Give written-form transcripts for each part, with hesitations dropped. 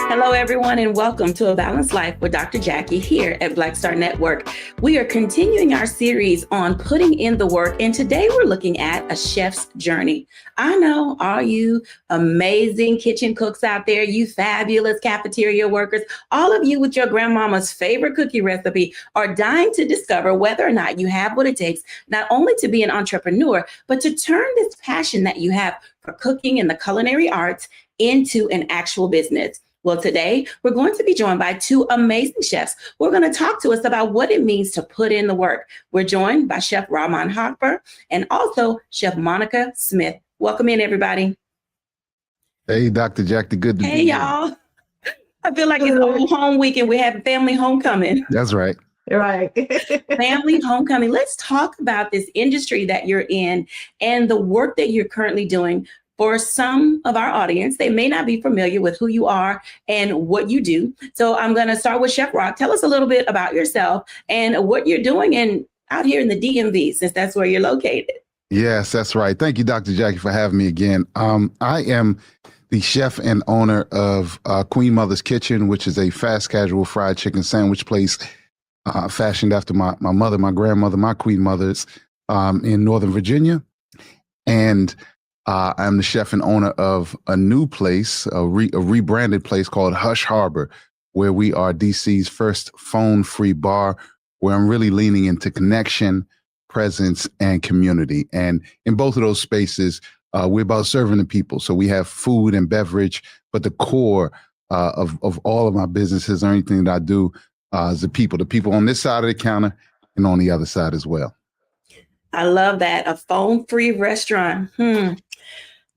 Hello, everyone, and welcome to A Balanced Life with Dr. Jacquie here at Black Star Network. We are continuing our series on putting in the work, and today we're looking at a chef's journey. I know all you amazing kitchen cooks out there, you fabulous cafeteria workers, all of you with your grandmama's favorite cookie recipe are dying to discover whether or not you have what it takes not only to be an entrepreneur, but to turn this passion that you have for cooking and the culinary arts into an actual business. Well, today we're going to be joined by two amazing chefs who are going to talk to us about what it means to put in the work. We're joined by Chef Rahman Harper and also Chef Monica Smith. Welcome in, everybody. Hey, Dr. Jacquie, good to be here. Hey, y'all. I feel like it's old home week and we're having family homecoming. That's right. Right. Family homecoming. Let's talk about this industry that you're in and the work that you're currently doing. For some of our audience, they may not be familiar with who you are and what you do. So I'm going to start with Chef Rock. Tell us a little bit about yourself and what you're doing out here in the DMV, since that's where you're located. Yes, that's right. Thank you, Dr. Jacquie, for having me again. I am the chef and owner of Queen Mother's Kitchen, which is a fast casual fried chicken sandwich place fashioned after my mother, my grandmother, my Queen Mothers in Northern Virginia. And I'm the chef and owner of a new place, a rebranded place called Hush Harbor, where we are DC's first phone-free bar, where I'm really leaning into connection, presence, and community. And in both of those spaces, we're about serving the people. So we have food and beverage, but the core of all of my businesses or anything that I do is the people on this side of the counter and on the other side as well. I love that. A phone-free restaurant.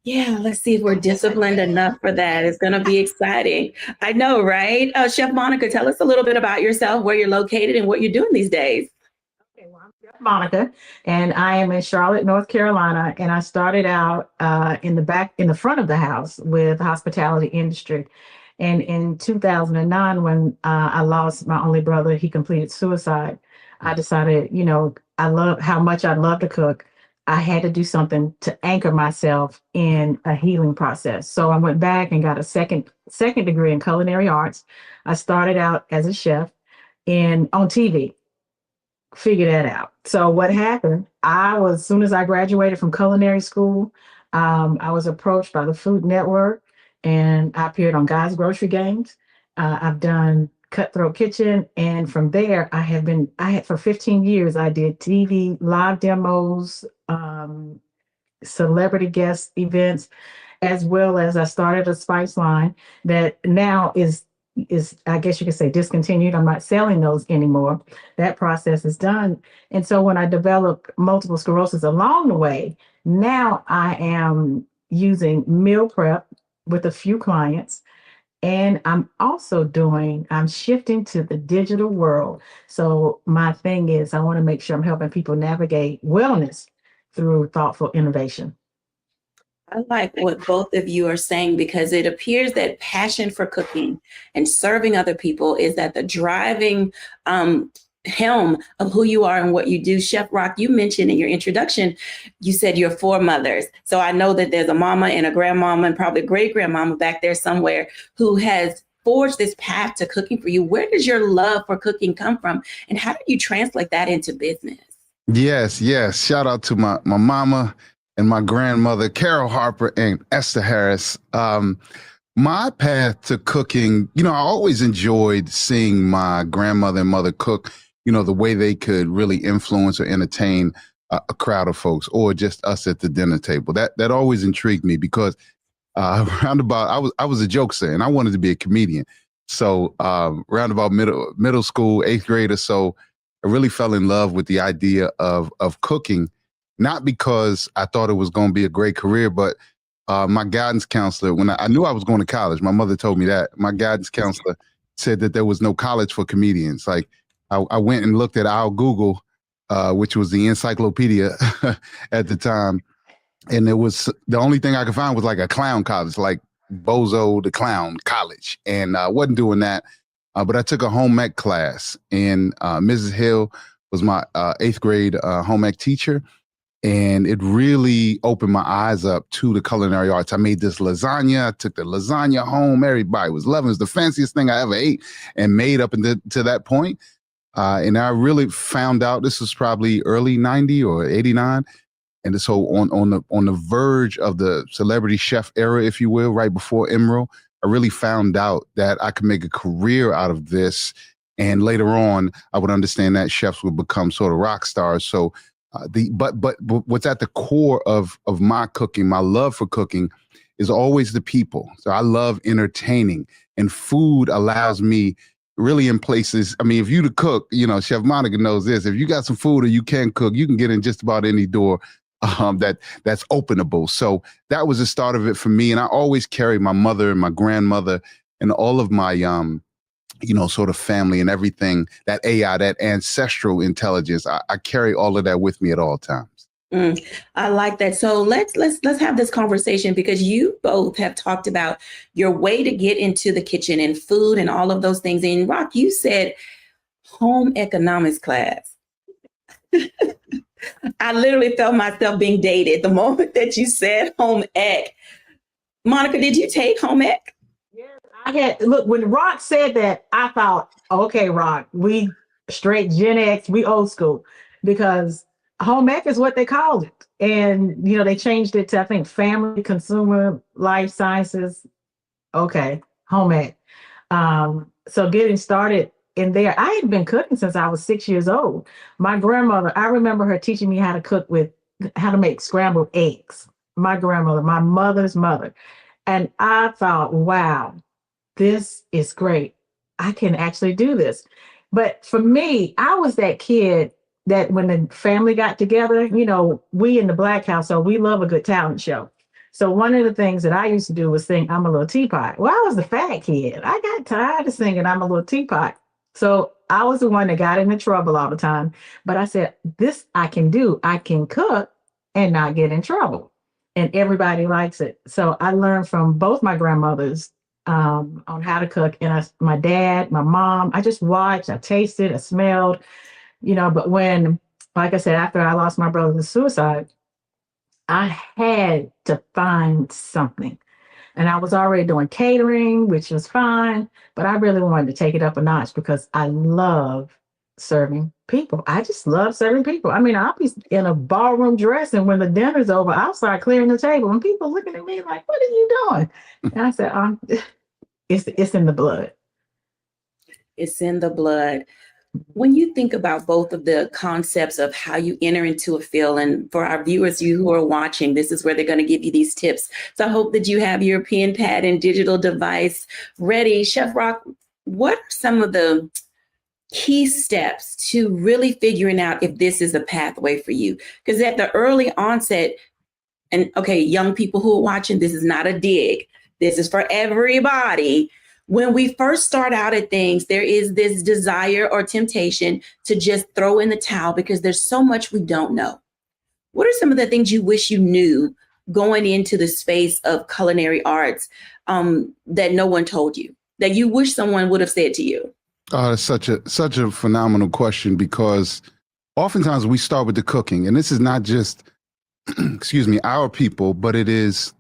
Yeah, let's see if we're disciplined enough for that. It's going to be exciting. I know, right? Chef Monica, tell us a little bit about yourself, where you're located and what you're doing these days. Okay, well, I'm Chef Monica, and I am in Charlotte, North Carolina, and I started out in the front of the house with the hospitality industry. And in 2009, when I lost my only brother, he completed suicide, I decided, I love how much I love to cook. I had to do something to anchor myself in a healing process. So I went back and got a second degree in culinary arts. I started out as a chef on TV. Figure that out. So what happened, as soon as I graduated from culinary school, I was approached by the Food Network and I appeared on Guys Grocery Games. I've done Cutthroat Kitchen. And from there, for 15 years, I did TV, live demos, celebrity guest events, as well as I started a spice line that now is, I guess you could say, discontinued. I'm not selling those anymore. That process is done. And so when I developed multiple sclerosis along the way, now I am using meal prep with a few clients. And I'm shifting to the digital world. So my thing is, I want to make sure I'm helping people navigate wellness through thoughtful innovation. I like what both of you are saying, because it appears that passion for cooking and serving other people is at the driving helm of who you are and what you do. Chef Rock, you mentioned in your introduction, you said you're four mothers. So I know that there's a mama and a grandmama and probably a great grandmama back there somewhere who has forged this path to cooking for you. Where does your love for cooking come from? And how do you translate that into business? Yes. Shout out to my mama and my grandmother, Carol Harper and Esther Harris. My path to cooking, I always enjoyed seeing my grandmother and mother cook, the way they could really influence or entertain a crowd of folks, or just us at the dinner table. That always intrigued me, because roundabout, I was a jokester and I wanted to be a comedian. So roundabout middle school, 8th grade or so, I really fell in love with the idea of cooking, not because I thought it was going to be a great career, but my guidance counselor, when I knew I was going to college, my mother told me that. My guidance counselor said that there was no college for comedians. Like, I went and looked at our Google, which was the encyclopedia at the time, and there was, the only thing I could find was like a clown college, like Bozo the Clown College, and I wasn't doing that. but I took a home ec class, and Mrs. Hill was my 8th grade home ec teacher. And it really opened my eyes up to the culinary arts. I made this lasagna. I took the lasagna home. Everybody was loving it. It was the fanciest thing I ever ate and made up to that point. And I really found out, this was probably early 90 or 89. And so on the verge of the celebrity chef era, if you will, right before Emerald, I really found out that I could make a career out of this. And later on, I would understand that chefs would become sort of rock stars. So but what's at the core of my cooking, my love for cooking, is always the people. So I love entertaining, and food allows me really in places. I mean, if you to cook, Chef Monica knows this. If you got some food or you can cook, you can get in just about any door that's openable. So that was the start of it for me. And I always carry my mother and my grandmother and all of my sort of family and everything, that AI, that ancestral intelligence. I carry all of that with me at all times. I like that. So let's have this conversation, because you both have talked about your way to get into the kitchen and food and all of those things. And Rock, you said home economics class. I literally felt myself being dated the moment that you said home ec. Monica, did you take home ec? Look, when Rock said that, I thought, okay, Rock, we straight Gen X, we old school, because home ec is what they called it. And, they changed it to, I think, family, consumer, life sciences. Okay, home ec. So getting started in there, I had been cooking since I was 6 years old. My grandmother, I remember her teaching me how to make scrambled eggs. My grandmother, my mother's mother. And I thought, wow, this is great. I can actually do this. But for me, I was that kid that when the family got together, we in the Black household, we love a good talent show. So one of the things that I used to do was sing I'm a Little Teapot. Well, I was the fat kid. I got tired of singing I'm a Little Teapot. So I was the one that got into trouble all the time. But I said, this I can do. I can cook and not get in trouble. And everybody likes it. So I learned from both my grandmothers on how to cook. And my dad, my mom, I just watched, I tasted, I smelled, but when, like I said, after I lost my brother to suicide, I had to find something. And I was already doing catering, which was fine, but I really wanted to take it up a notch because I love serving people. I just love serving people. I mean, I'll be in a ballroom dress, and when the dinner's over, I'll start clearing the table, and people looking at me like, what are you doing? And I said, it's in the blood. It's in the blood. When you think about both of the concepts of how you enter into a field, and for our viewers, you who are watching, this is where they're going to give you these tips. So I hope that you have your pen, pad, and digital device ready. Chef Rock, what are some of the key steps to really figuring out if this is a pathway for you? Because at the early onset, and okay, young people who are watching, this is not a dig. This is for everybody. When we first start out at things, there is this desire or temptation to just throw in the towel because there's so much we don't know. What are some of the things you wish you knew going into the space of culinary arts that no one told you, that you wish someone would have said to you? Oh, that's such a phenomenal question, because oftentimes we start with the cooking, and this is not just, excuse me, our people, but it is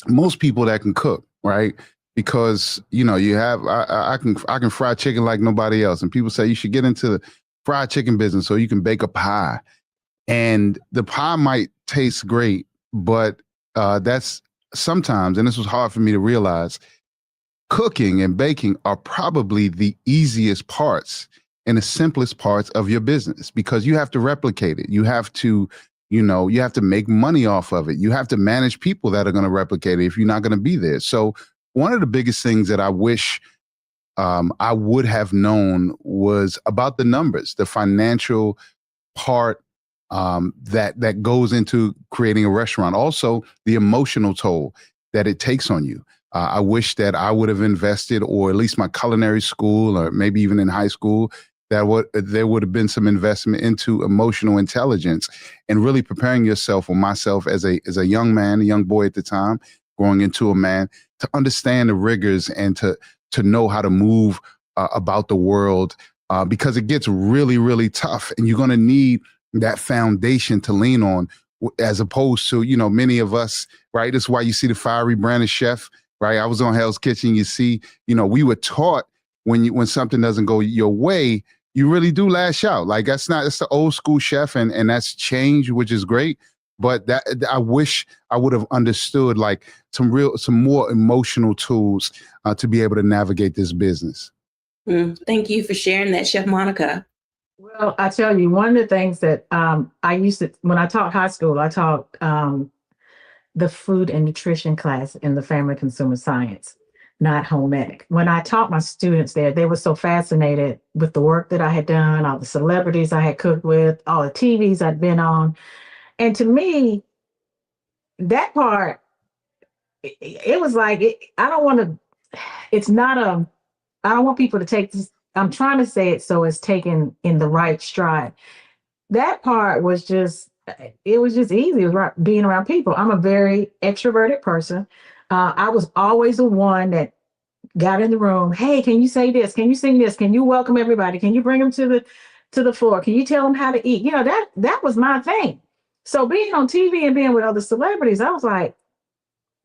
most people that can cook, right? Because, you have, I can fry chicken like nobody else. And people say you should get into the fried chicken business so you can bake a pie. And the pie might taste great, but that's sometimes, and this was hard for me to realize, cooking and baking are probably the easiest parts and the simplest parts of your business, because you have to replicate it. You have to, you have to make money off of it. You have to manage people that are going to replicate it if you're not going to be there. So one of the biggest things that I wish I would have known was about the numbers, the financial part that goes into creating a restaurant. Also, the emotional toll that it takes on you. I wish that I would have invested, or at least my culinary school, or maybe even in high school, there would have been some investment into emotional intelligence and really preparing yourself, or myself as a young man, a young boy at the time, growing into a man, to understand the rigors and to know how to move about the world, because it gets really, really tough, and you're going to need that foundation to lean on, as opposed to, many of us, right? That's why you see the fiery Brandon chef, right? I was on Hell's Kitchen. You see, we were taught when something doesn't go your way, you really do lash out. Like that's the old school chef, and that's changed, which is great. But that I wish I would have understood like some more emotional tools to be able to navigate this business. Thank you for sharing that, Chef Monica. Well, I tell you, one of the things that I used to, when I taught high school, I taught the food and nutrition class in the family consumer science, not home ec. When I taught my students there, they were so fascinated with the work that I had done, all the celebrities I had cooked with, all the TVs I'd been on. And to me, that part, it was like, I don't want people to take this. I'm trying to say it so it's taken in the right stride. That part was just, it was just easy. It was being around people. I'm a very extroverted person. I was always the one that got in the room. Hey, can you say this? Can you sing this? Can you welcome everybody? Can you bring them to the floor? Can you tell them how to eat? That was my thing. So being on TV and being with other celebrities, I was like,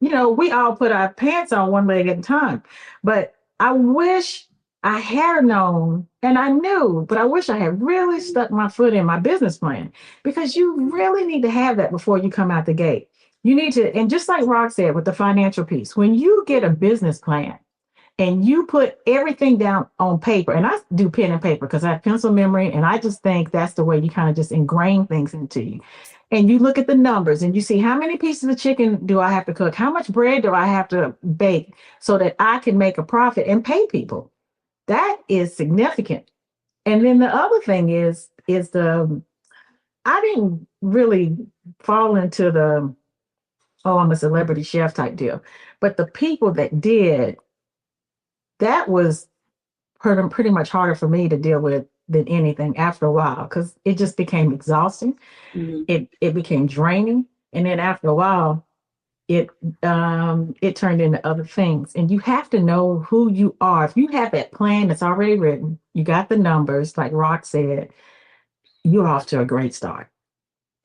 we all put our pants on one leg at a time. But I wish I had known, and I knew, but I wish I had really stuck my foot in my business plan, because you really need to have that before you come out the gate. You need to, and just like Rock said with the financial piece, when you get a business plan and you put everything down on paper, and I do pen and paper because I have pencil memory, and I just think that's the way you kind of just ingrain things into you. And you look at the numbers and you see how many pieces of chicken do I have to cook? How much bread do I have to bake so that I can make a profit and pay people? That is significant. And then the other thing is I didn't really fall into the, I'm a celebrity chef type deal. But the people that did, that was pretty much harder for me to deal with than anything after a while, because it just became exhausting. Mm-hmm. It became draining. And then after a while, it turned into other things. And you have to know who you are. If you have that plan that's already written, you got the numbers, like Rock said, you're off to a great start.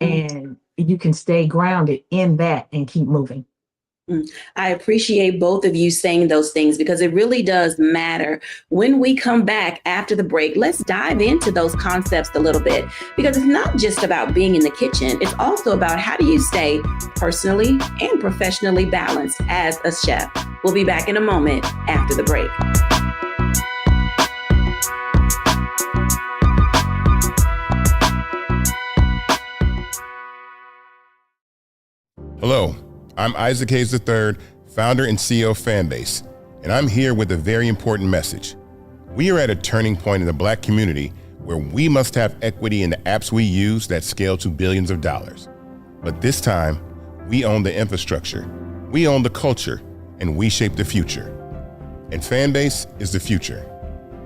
Mm-hmm. And you can stay grounded in that and keep moving. I appreciate both of you saying those things, because it really does matter. When we come back after the break, let's dive into those concepts a little bit, because it's not just about being in the kitchen. It's also about how do you stay personally and professionally balanced as a chef. We'll be back in a moment after the break. Hello. I'm Isaac Hayes III, founder and CEO of Fanbase, and I'm here with a very important message. We are at a turning point in the Black community where we must have equity in the apps we use that scale to billions of dollars. But this time, we own the infrastructure, we own the culture, and we shape the future. And Fanbase is the future.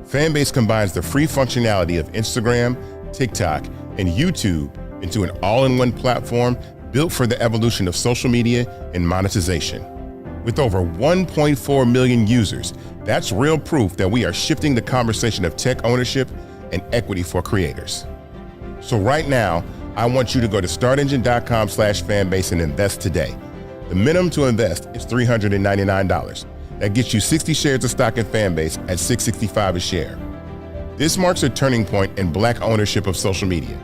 Fanbase combines the free functionality of Instagram, TikTok, and YouTube into an all-in-one platform built for the evolution of social media and monetization. With over 1.4 million users, that's real proof that we are shifting the conversation of tech ownership and equity for creators. So right now, I want you to go to startengine.com/fanbase and invest today. The minimum to invest is $399. That gets you 60 shares of stock in Fanbase at $665 a share. This marks a turning point in Black ownership of social media.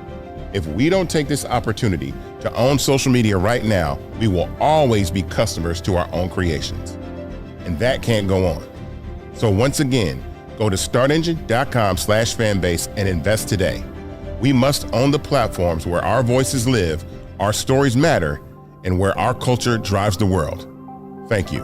If we don't take this opportunity to own social media right now, we will always be customers to our own creations. And that can't go on. So once again, go to startengine.com/fanbase and invest today. We must own the platforms where our voices live, our stories matter, and where our culture drives the world. Thank you.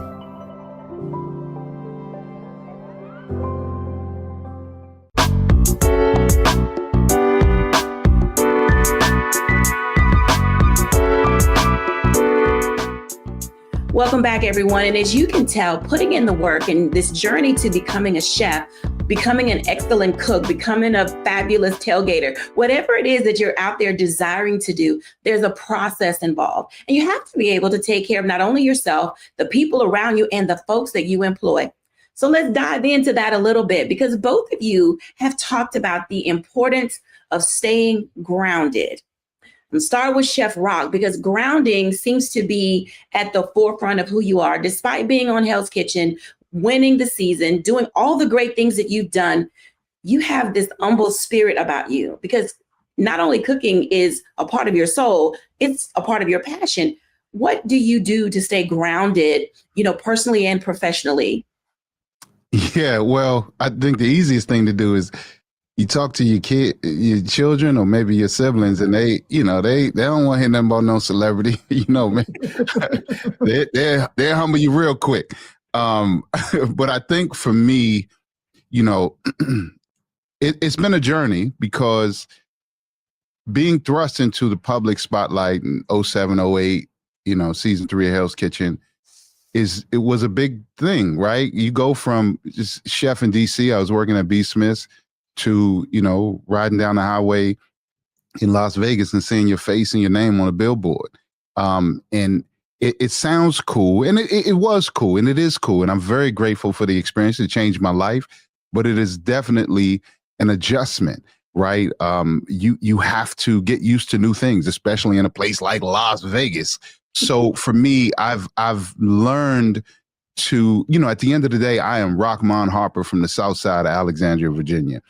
Welcome back, everyone. And as you can tell, putting in the work and this journey to becoming a chef, becoming an excellent cook, becoming a fabulous tailgater, whatever it is that you're out there desiring to do, there's a process involved. And you have to be able to take care of not only yourself, the people around you, and the folks that you employ. So let's dive into that a little bit, because both of you have talked about the importance of staying grounded. I'm start with Chef Rock, because grounding seems to be at the forefront of who you are, despite being on Hell's Kitchen, winning the season, doing all the great things that you've done. You have this humble spirit about you, because not only cooking is a part of your soul, it's a part of your passion. What do you do to stay grounded, personally and professionally? Yeah, well, I think the easiest thing to do is you talk to your children, or maybe your siblings, and they don't want to hear nothing about no celebrity. Man, they're humble you real quick. But I think for me, it's been a journey, because being thrust into the public spotlight in 07, 08, season 3 of Hell's Kitchen, it was a big thing, right? You go from just chef in DC, I was working at B. Smith's, to, riding down the highway in Las Vegas and seeing your face and your name on a billboard. And it sounds cool, and it was cool, and it is cool. And I'm very grateful for the experience. It changed my life, but it is definitely an adjustment, right? You have to get used to new things, especially in a place like Las Vegas. So for me, I've learned to, at the end of the day, I am Rockmon Harper from the South Side of Alexandria, Virginia.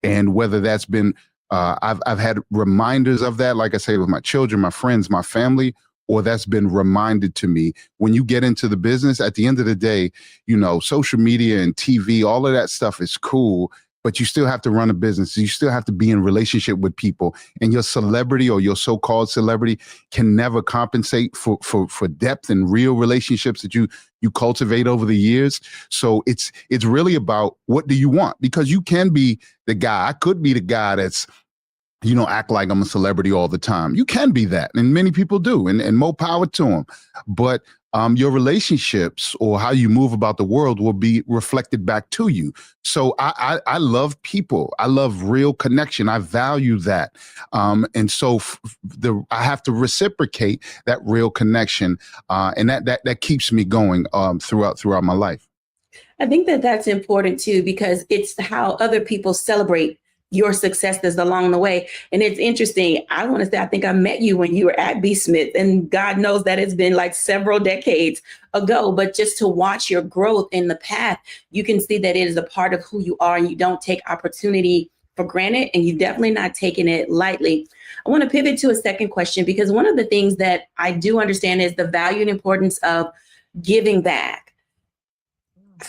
And whether that's been, I've had reminders of that, like I say, with my children, my friends, my family, or that's been reminded to me. When you get into the business, at the end of the day, social media and TV, all of that stuff is cool, but you still have to run a business. You still have to be in relationship with people, and your celebrity, or your so-called celebrity, can never compensate for depth and real relationships that you cultivate over the years. So it's really about, what do you want? Because you can be the guy. I could be the guy that's, act like I'm a celebrity all the time. You can be that, and many people do, and more power to them. But your relationships, or how you move about the world, will be reflected back to you. So I love people. I love real connection. I value that. And so I have to reciprocate that real connection. And that keeps me going throughout my life. I think that that's important too, because it's how other people celebrate your successes along the way. And it's interesting. I want to say, I think I met you when you were at B. Smith, and God knows that it's been like several decades ago, but just to watch your growth in the path, you can see that it is a part of who you are, and you don't take opportunity for granted, and you're definitely not taking it lightly. I want to pivot to a second question, because one of the things that I do understand is the value and importance of giving back.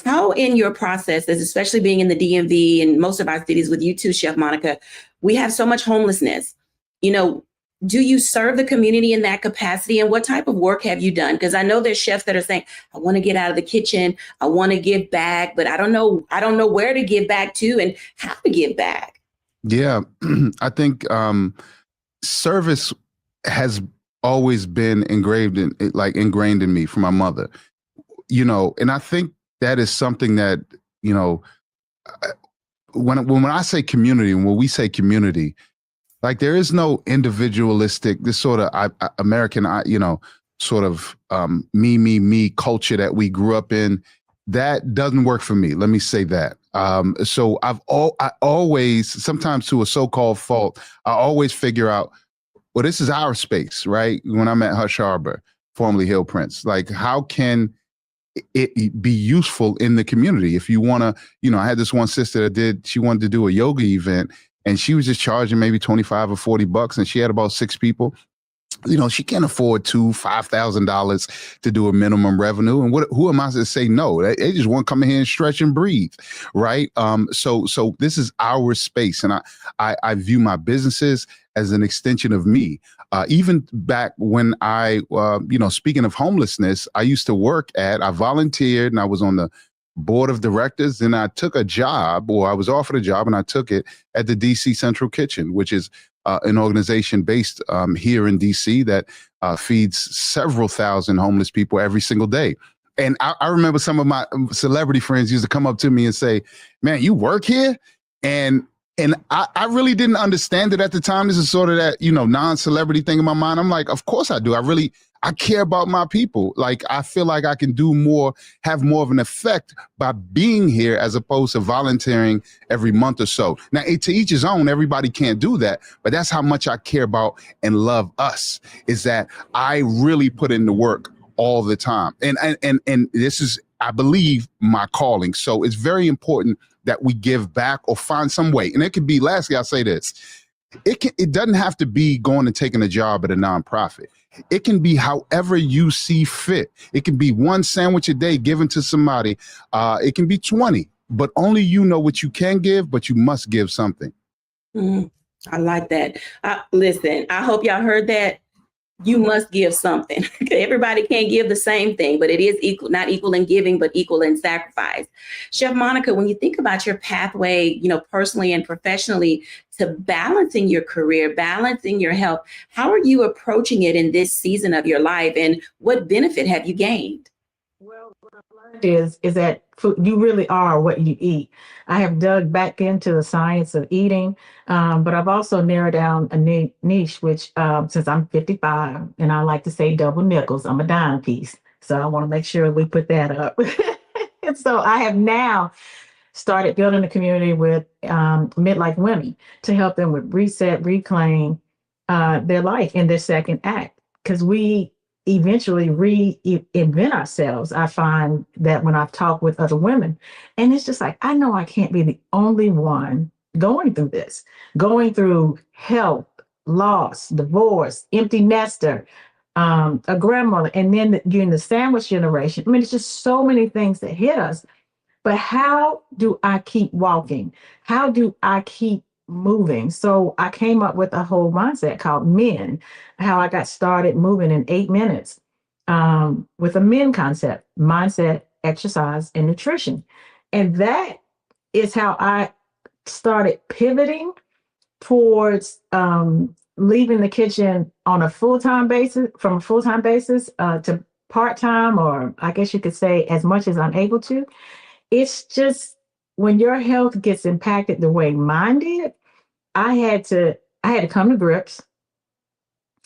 How in your processes, especially being in the DMV and most of our cities with you too, Chef Monica, we have so much homelessness. Do you serve the community in that capacity, and what type of work have you done? Because I know there's chefs that are saying, I want to get out of the kitchen, I want to give back, but I don't know where to give back to and how to give back. Yeah, I think service has always been ingrained in me from my mother, and I think that is something that, when I say community, and when we say community, like, there is no individualistic, this sort of American, sort of me culture that we grew up in. That doesn't work for me. Let me say that. So I always, sometimes to a so-called fault, I always figure out, well, this is our space, right? When I'm at Hush Harbor, formerly Hill Prince, like, how can it be useful in the community? If you want to, I had this one sister that she wanted to do a yoga event, and she was just charging maybe $25 or $40, and she had about 6 people. She can't afford $5,000 to do a minimum revenue. And who am I to say no? They just want to come in here and stretch and breathe, right? So this is our space, and I view my businesses as an extension of me. Even back when I, speaking of homelessness, I used to I volunteered, and I was on the board of directors, and I took a job, or I was offered a job, and I took it at the DC Central Kitchen, which is an organization based here in DC that feeds several thousand homeless people every single day. And I remember some of my celebrity friends used to come up to me and say, "Man, you work here?" And I really didn't understand it at the time. This is sort of that, non-celebrity thing in my mind. I'm like, of course I do. I I care about my people. Like, I feel like I can do more, have more of an effect by being here as opposed to volunteering every month or so. Now, to each his own, everybody can't do that, but that's how much I care about and love us, is that I really put in the work all the time. And this is, I believe, my calling. So it's very important that we give back or find some way. And it could be, lastly, I'll say this. It doesn't have to be going and taking a job at a nonprofit. It can be however you see fit. It can be one sandwich a day given to somebody. It can be 20, but only you know what you can give, but you must give something. I like that. Listen, I hope y'all heard that. You must give something. Everybody can't give the same thing, but it is equal, not equal in giving, but equal in sacrifice. Chef Monica, when you think about your pathway, personally and professionally, to balancing your career, balancing your health, how are you approaching it in this season of your life, and what benefit have you gained? Well, what I've learned is that food, you really are what you eat. I have dug back into the science of eating, but I've also narrowed down a niche, which since I'm 55 and I like to say double nickels, I'm a dime piece. So I want to make sure we put that up. And so I have now started building a community with midlife women to help them with reset, reclaim their life in their second act, because we eventually reinvent ourselves. I find that when I've talked with other women, and it's just like, I know I can't be the only one going through this, going through health, loss, divorce, empty nester, a grandmother, and then you're in the sandwich generation. I mean, it's just so many things that hit us. But how do I keep walking? How do I keep moving? So I came up with a whole mindset called Men, how I got started moving in 8 minutes with a Men concept, mindset, exercise, and nutrition. And that is how I started pivoting towards leaving the kitchen on a full-time basis, from a full-time basis to part-time, or I guess you could say as much as I'm able to. It's just when your health gets impacted the way mine did, I had to come to grips.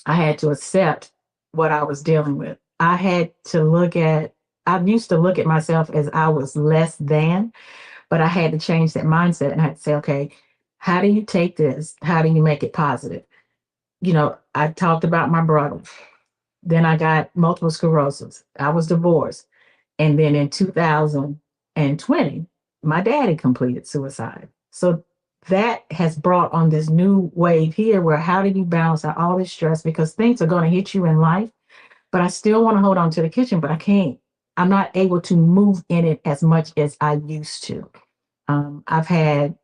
I had to accept what I was dealing with. I used to look at myself as I was less than, but I had to change that mindset, and I had to say, okay, how do you take this? How do you make it positive? I talked about my brother. Then I got multiple sclerosis. I was divorced. And then in 2020, my daddy completed suicide. So that has brought on this new wave here where how do you balance out all this stress, because things are going to hit you in life, but I still want to hold on to the kitchen, but I can't. I'm not able to move in it as much as I used to. I've had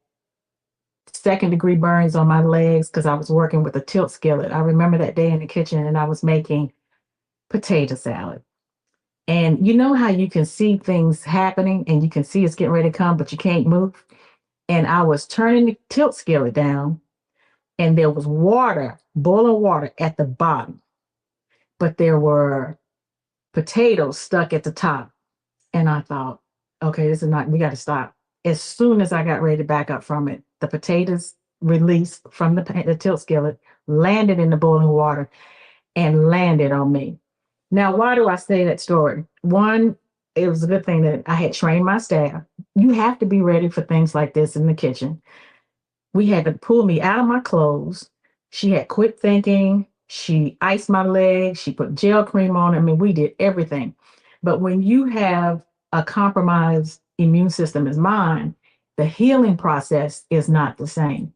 second-degree burns on my legs because I was working with a tilt skillet. I remember that day in the kitchen and I was making potato salad. And you know how you can see things happening and you can see it's getting ready to come, but you can't move? And I was turning the tilt skillet down and there was water, boiling water at the bottom, but there were potatoes stuck at the top. And I thought, okay, this is not, we got to stop. As soon as I got ready to back up from it, the potatoes released from the tilt skillet, landed in the boiling water and landed on me. Now, why do I say that story? One, it was a good thing that I had trained my staff. You have to be ready for things like this in the kitchen. We had to pull me out of my clothes. She had quit thinking. She iced my legs. She put gel cream on. I mean, we did everything. But when you have a compromised immune system as mine, the healing process is not the same.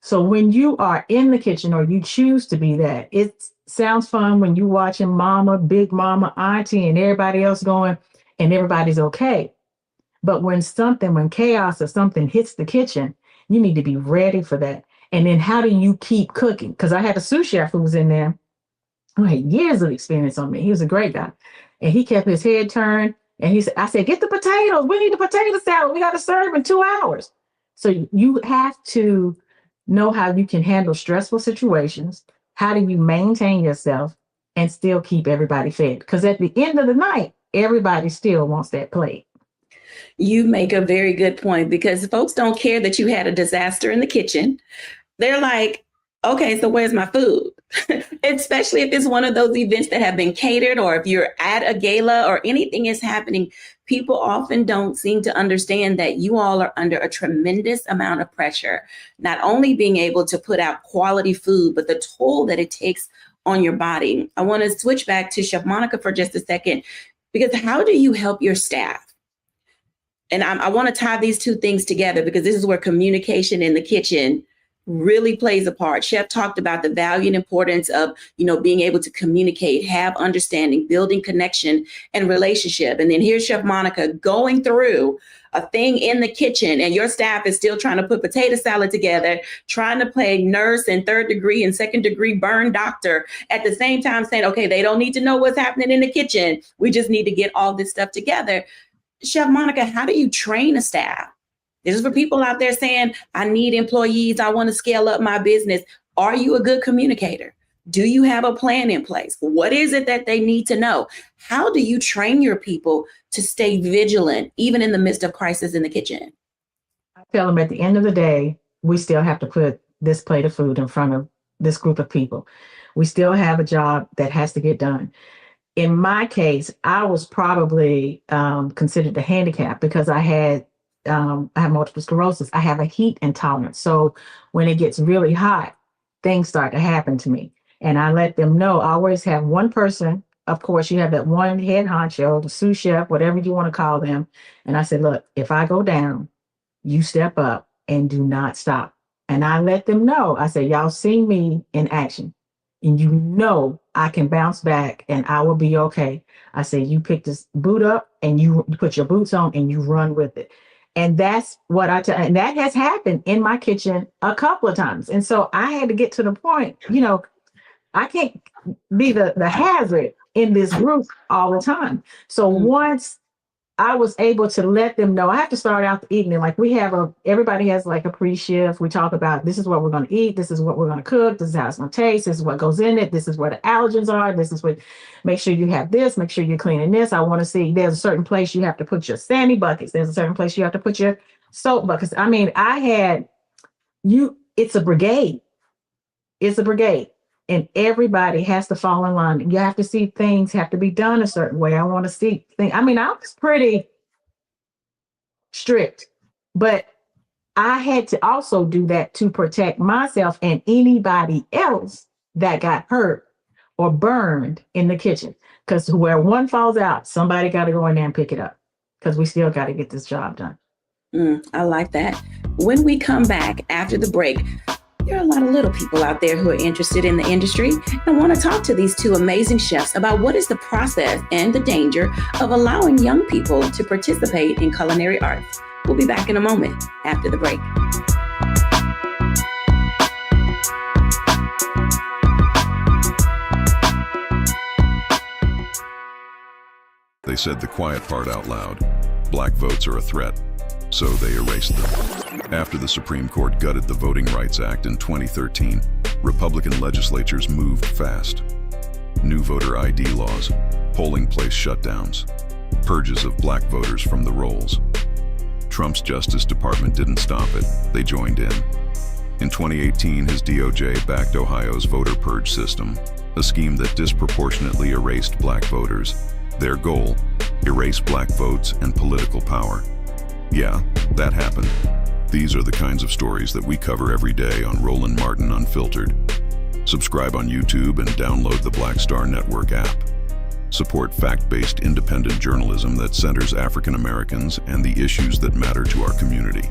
So when you are in the kitchen or you choose to be that, it sounds fun when you're watching mama, big mama, auntie, and everybody else going, and everybody's okay. But when chaos or something hits the kitchen, you need to be ready for that. And then how do you keep cooking? Because I had a sous chef who was in there who had years of experience on me. He was a great guy. And he kept his head turned. And I said, get the potatoes. We need the potato salad. We got to serve in 2 hours. So you have to know how you can handle stressful situations. How do you maintain yourself and still keep everybody fed? Because at the end of the night, everybody still wants that plate. You make a very good point, because folks don't care that you had a disaster in the kitchen. They're like, okay, so where's my food? Especially if it's one of those events that have been catered, or if you're at a gala or anything is happening, people often don't seem to understand that you all are under a tremendous amount of pressure, not only being able to put out quality food, but the toll that it takes on your body. I want to switch back to Chef Monica for just a second, because how do you help your staff? And I want to tie these two things together, because this is where communication in the kitchen really plays a part. Chef talked about the value and importance of, being able to communicate, have understanding, building connection and relationship. And then here's Chef Monica going through a thing in the kitchen, and your staff is still trying to put potato salad together, trying to play nurse and third degree and second degree burn doctor at the same time, saying, okay, they don't need to know what's happening in the kitchen. We just need to get all this stuff together. Chef Monica, how do you train a staff? This is for people out there saying, I need employees. I want to scale up my business. Are you a good communicator? Do you have a plan in place? What is it that they need to know? How do you train your people to stay vigilant, even in the midst of crisis in the kitchen? I tell them at the end of the day, we still have to put this plate of food in front of this group of people. We still have a job that has to get done. In my case, I was probably considered a handicap because I have multiple sclerosis. I have a heat intolerance. So when it gets really hot, things start to happen to me. And I let them know. I always have one person. Of course, you have that one head honcho, the sous chef, whatever you want to call them. And I said, look, if I go down, you step up and do not stop. And I let them know. I said, y'all seen me in action. And I can bounce back and I will be okay. I said, you pick this boot up and you put your boots on and you run with it. And that's what and that has happened in my kitchen a couple of times. And so I had to get to the point, I can't be the hazard in this group all the time. So once I was able to let them know, I have to start out the evening. Like everybody has like a pre-shift. We talk about, this is what we're going to eat. This is what we're going to cook. This is how it's going to taste. This is what goes in it. This is where the allergens are. This is what, make sure you have this, make sure you're cleaning this. I want to see, there's a certain place you have to put your Sammy buckets. There's a certain place you have to put your soap buckets. I mean, it's a brigade. It's a brigade. And everybody has to fall in line. You have to see things have to be done a certain way. I want to see things. I mean, I was pretty strict, but I had to also do that to protect myself and anybody else that got hurt or burned in the kitchen. Because where one falls out, somebody got to go in there and pick it up, because we still got to get this job done. I like that. When we come back after the break, there are a lot of little people out there who are interested in the industry and want to talk to these two amazing chefs about what is the process and the danger of allowing young people to participate in culinary arts. We'll be back in a moment after the break. They said the quiet part out loud. Black votes are a threat, so they erased them. After the Supreme Court gutted the Voting Rights Act in 2013, Republican legislatures moved fast. New voter ID laws, polling place shutdowns, purges of black voters from the rolls. Trump's Justice Department didn't stop it, they joined in. In 2018, his DOJ backed Ohio's voter purge system, a scheme that disproportionately erased black voters. Their goal, erase black votes and political power. Yeah, that happened. These are the kinds of stories that we cover every day on Roland Martin Unfiltered. Subscribe on YouTube and download the Black Star Network app. Support fact-based independent journalism that centers African Americans and the issues that matter to our community.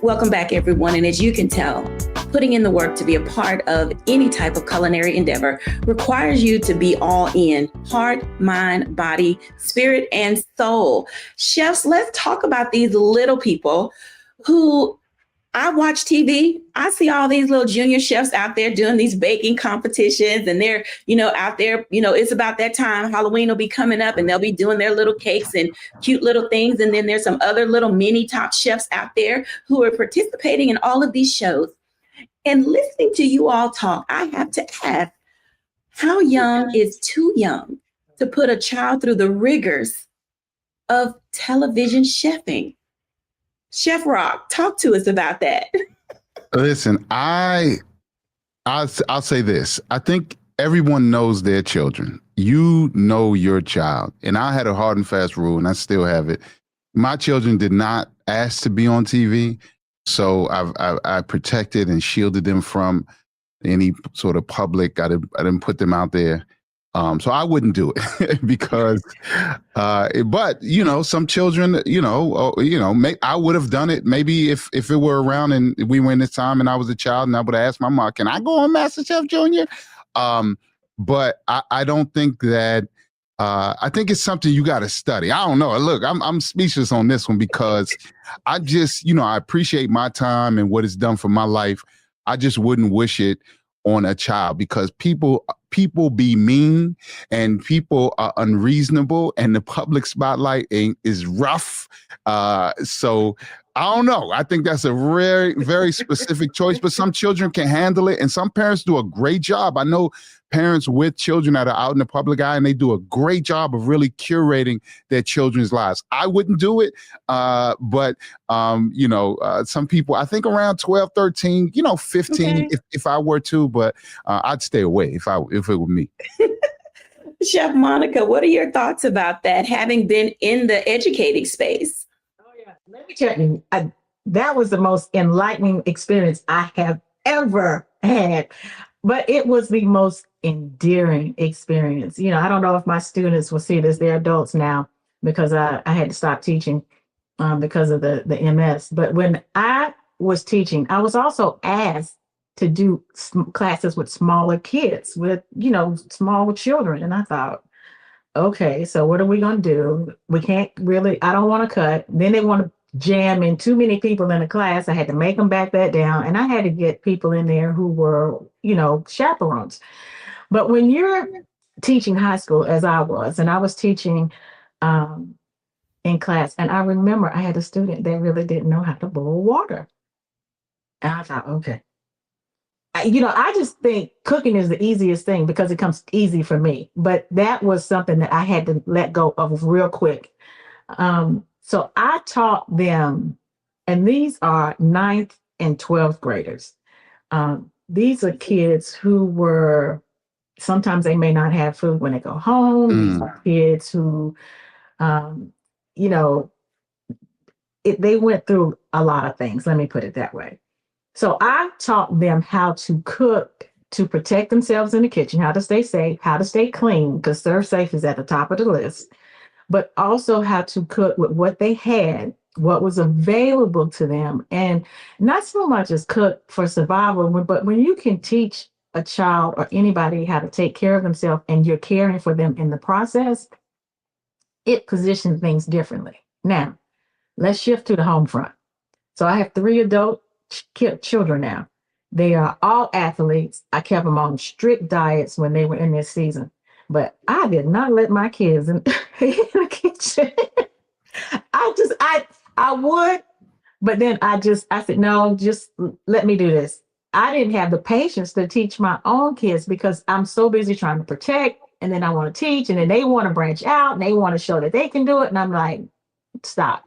Welcome back, everyone. And as you can tell, putting in the work to be a part of any type of culinary endeavor requires you to be all in, heart, mind, body, spirit, and soul. Chefs, let's talk about these little people who I watch TV. I see all these little junior chefs out there doing these baking competitions, and they're, out there, it's about that time. Halloween will be coming up and they'll be doing their little cakes and cute little things. And then there's some other little mini top chefs out there who are participating in all of these shows. And listening to you all talk, I have to ask, how young is too young to put a child through the rigors of television chefing? Chef Rock, talk to us about that. Listen, I'll say this. I think everyone knows their children. You know your child. And I had a hard and fast rule, and I still have it. My children did not ask to be on TV. So I protected and shielded them from any sort of public. I didn't put them out there. So I wouldn't do it because, but some children, I would have done it maybe if it were around and we were in this time and I was a child and I would have asked my mom, can I go on MasterChef Junior? But I don't think that, I think it's something you got to study. I don't know. Look, I'm speechless on this one because I just, I appreciate my time and what it's done for my life. I just wouldn't wish it on a child because people be mean and people are unreasonable and the public spotlight is rough. So I don't know. I think that's a very, very specific choice, but some children can handle it and some parents do a great job. I know parents with children that are out in the public eye and they do a great job of really curating their children's lives. I wouldn't do it. But some people, I think around 12, 13, 15, okay, if I were to, but I'd stay away if it were me. Chef Monica, what are your thoughts about that, having been in the educating space? Oh, yeah. Let me tell you, that was the most enlightening experience I have ever had. But it was the most endearing experience. I don't know if my students will see this. They're adults now because I had to stop teaching because of the MS. But when I was teaching, I was also asked to do classes with smaller kids, with, smaller children. And I thought, okay, so what are we going to do? We can't really, I don't want to cut. Then they want to jam in too many people in a class. I had to make them back that down. And I had to get people in there who were, chaperones. But when you're teaching high school, as I was, and I was teaching in class, and I remember I had a student that really didn't know how to boil water. And I thought, okay. I just think cooking is the easiest thing because it comes easy for me. But that was something that I had to let go of real quick. So I taught them, and these are 9th and 12th graders. These are kids who were, sometimes they may not have food when they go home. These are kids who, they went through a lot of things. Let me put it that way. So I taught them how to cook, to protect themselves in the kitchen, how to stay safe, how to stay clean, because Serve Safe is at the top of the list, but also how to cook with what they had, what was available to them. And not so much as cook for survival, but when you can teach a child or anybody how to take care of themselves and you're caring for them in the process, it positions things differently. Now, let's shift to the home front. So I have 3 adult children now. They are all athletes. I kept them on strict diets when they were in this season, but I did not let my kids in the kitchen. I would, but then I said, no, just let me do this. I didn't have the patience to teach my own kids because I'm so busy trying to protect, and then I want to teach, and then they want to branch out and they want to show that they can do it. And I'm like, stop,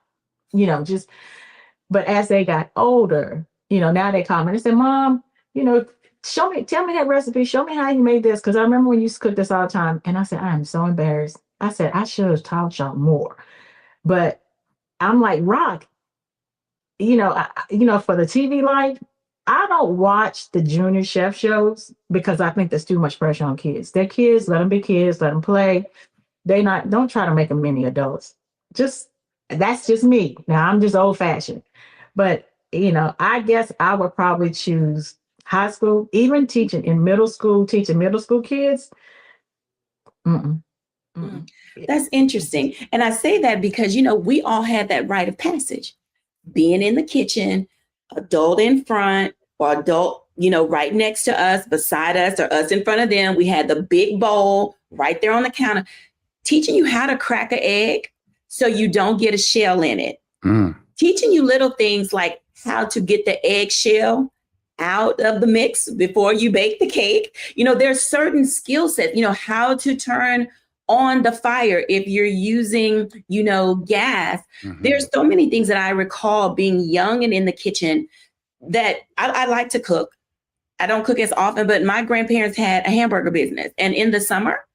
but as they got older, now they call me and they say, Mom, tell me that recipe. Show me how you made this. Because I remember when you used to cook this all the time. And I said, I'm so embarrassed. I said, I should have taught y'all more. But I'm like, Rock, for the TV life, I don't watch the junior chef shows because I think there's too much pressure on kids. They're kids, let them be kids, let them play. Don't try to make them mini adults. That's just me. Now I'm just old fashioned. But I guess I would probably choose high school, even teaching middle school kids. That's interesting. And I say that because, we all had that rite of passage, being in the kitchen, adult in front or adult, right next to us, beside us, or us in front of them. We had the big bowl right there on the counter, teaching you how to crack an egg so you don't get a shell in it. Teaching you little things like how to get the eggshell out of the mix before you bake the cake. There's certain skill sets, how to turn on the fire if you're using, gas. There's so many things that I recall being young and in the kitchen that I like to cook. I don't cook as often, but my grandparents had a hamburger business. And in the summer,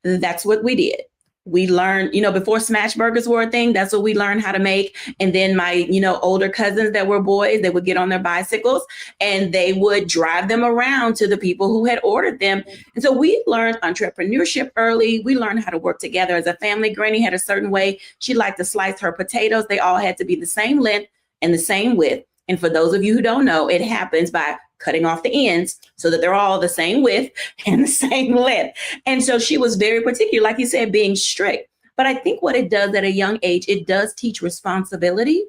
that's what we did. We learned, before smash burgers were a thing, that's what we learned how to make. And then my, older cousins that were boys, they would get on their bicycles and they would drive them around to the people who had ordered them. And so we learned entrepreneurship early. We learned how to work together as a family. Granny had a certain way she liked to slice her potatoes. They all had to be the same length and the same width. And for those of you who don't know, it happens by cutting off the ends so that they're all the same width and the same length. And so she was very particular, like you said, being strict. But I think what it does at a young age, it does teach responsibility,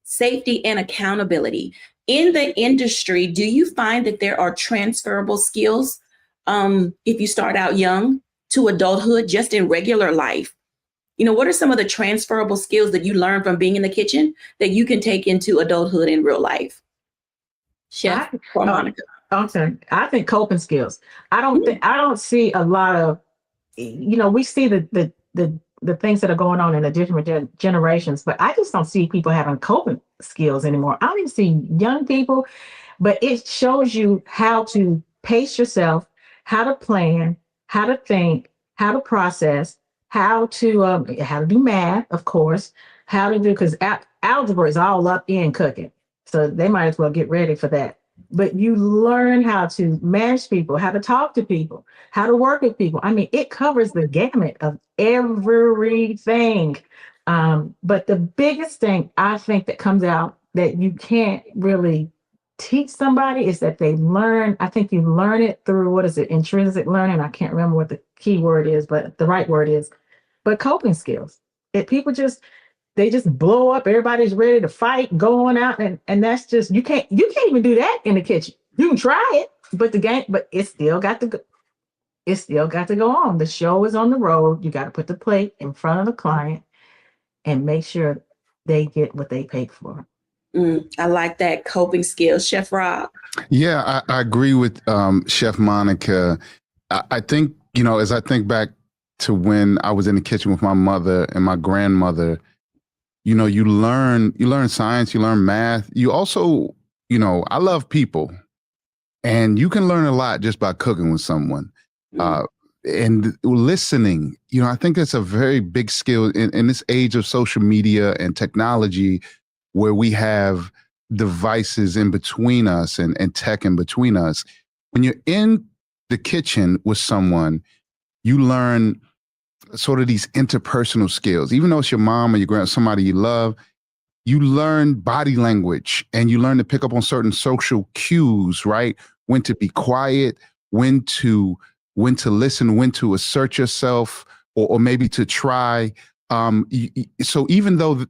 safety, and accountability. In the industry, do you find that there are transferable skills if you start out young to adulthood, just in regular life? What are some of the transferable skills that you learn from being in the kitchen that you can take into adulthood in real life? Chef or Monica? Okay. I think coping skills. I don't see a lot of, we see the things that are going on in the different generations, but I just don't see people having coping skills anymore. I don't even see young people, but it shows you how to pace yourself, how to plan, how to think, how to process, how to do math, of course, how to do, because algebra is all up in cooking. So they might as well get ready for that. But you learn how to manage people, how to talk to people, how to work with people. I mean, it covers the gamut of everything. But the biggest thing I think that comes out that you can't really teach somebody is that they learn. I think you learn it through, intrinsic learning. I can't remember what the key word is, but the right word is. But coping skills. They just blow up. Everybody's ready to fight, going out, and that's just you can't even do that in the kitchen. You can try it, but it's still got to go. It's still got to go on. The show is on the road. You got to put the plate in front of the client and make sure they get what they paid for. I like that coping skill, Chef Rob. Yeah, I agree with Chef Monica. I think as I think back to when I was in the kitchen with my mother and my grandmother. You learn science, you learn math. You also, I love people, and you can learn a lot just by cooking with someone. And listening, I think that's a very big skill in this age of social media and technology, where we have devices in between us and tech in between us. When you're in the kitchen with someone, you learn sort of these interpersonal skills. Even though it's your mom or your grand, somebody you love, you learn body language and you learn to pick up on certain social cues, right? When to be quiet, when to listen, when to assert yourself, or maybe to try. So even though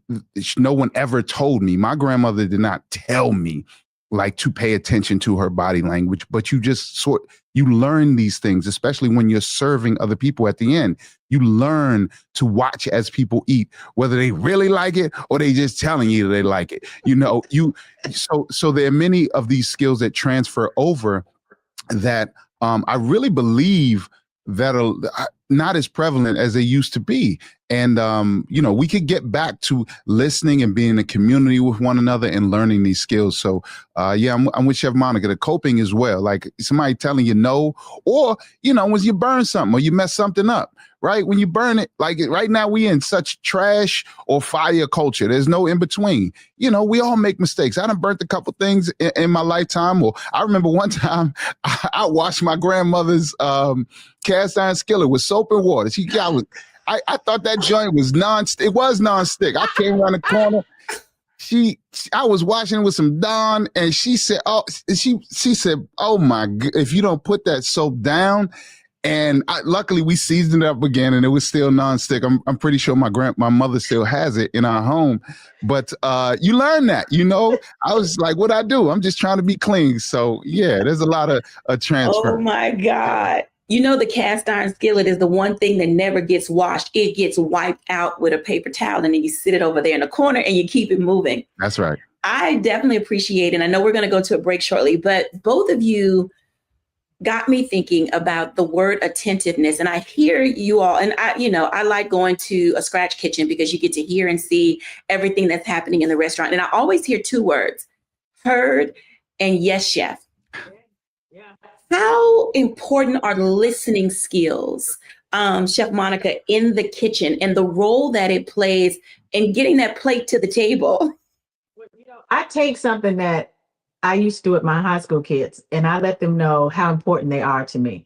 no one ever told me, my grandmother did not tell me like to pay attention to her body language, but you learn these things, especially when you're serving other people at the end. You learn to watch as people eat, whether they really like it or they just telling you they like it. So there are many of these skills that transfer over that I really believe that are not as prevalent as they used to be. And, we could get back to listening and being in a community with one another and learning these skills. So, I'm with Chef Monica, the coping as well. Like somebody telling you no, or, when you burn something or you mess something up, right? When you burn it, like right now we in such trash or fire culture. There's no in between. We all make mistakes. I done burnt a couple things in my lifetime. Or I remember one time I washed my grandmother's cast iron skillet with soap and water. I thought that joint was non-stick. It was non-stick. I came around the corner. I was washing with some Dawn, and she said, "Oh, she said, oh my God, if you don't put that soap down." And luckily we seasoned it up again and it was still nonstick. I'm pretty sure my mother still has it in our home. But you learn that, I was like, what I do? I'm just trying to be clean. So yeah, there's a lot of transfer. Oh my God. The cast iron skillet is the one thing that never gets washed. It gets wiped out with a paper towel and then you sit it over there in the corner and you keep it moving. That's right. I definitely appreciate it. And I know we're going to go to a break shortly, but both of you got me thinking about the word attentiveness. And I hear you all, and I like going to a scratch kitchen because you get to hear and see everything that's happening in the restaurant. And I always hear two words, heard and yes, chef. Yeah. How important are listening skills, Chef Monica, in the kitchen and the role that it plays in getting that plate to the table? I take something that I used to do with my high school kids and I let them know how important they are to me.